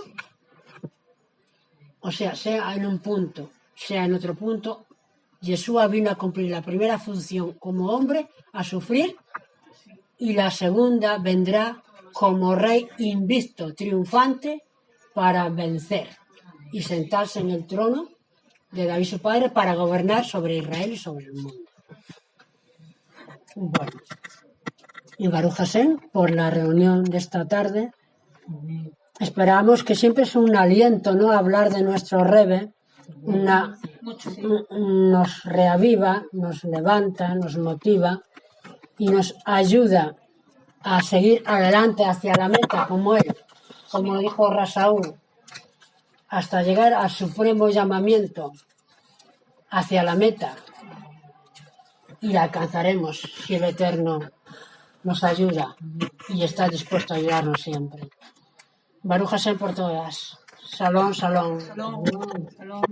O sea en un punto, sea en otro punto, Yeshua vino a cumplir la primera función como hombre, a sufrir, y la segunda vendrá como rey invicto, triunfante, para vencer y sentarse en el trono de David su padre para gobernar sobre Israel y sobre el mundo. Bueno, y Baruch Hashem por la reunión de esta tarde. Esperamos que siempre es un aliento, ¿no? Hablar de nuestro Rebbe, nos reaviva, nos levanta, nos motiva y nos ayuda a seguir adelante hacia la meta, como dijo Rasaúl, hasta llegar al supremo llamamiento hacia la meta, y la alcanzaremos si el Eterno nos ayuda y está dispuesto a ayudarnos siempre. Baruch Hashem por todas. Shalom, shalom. Shalom. Shalom.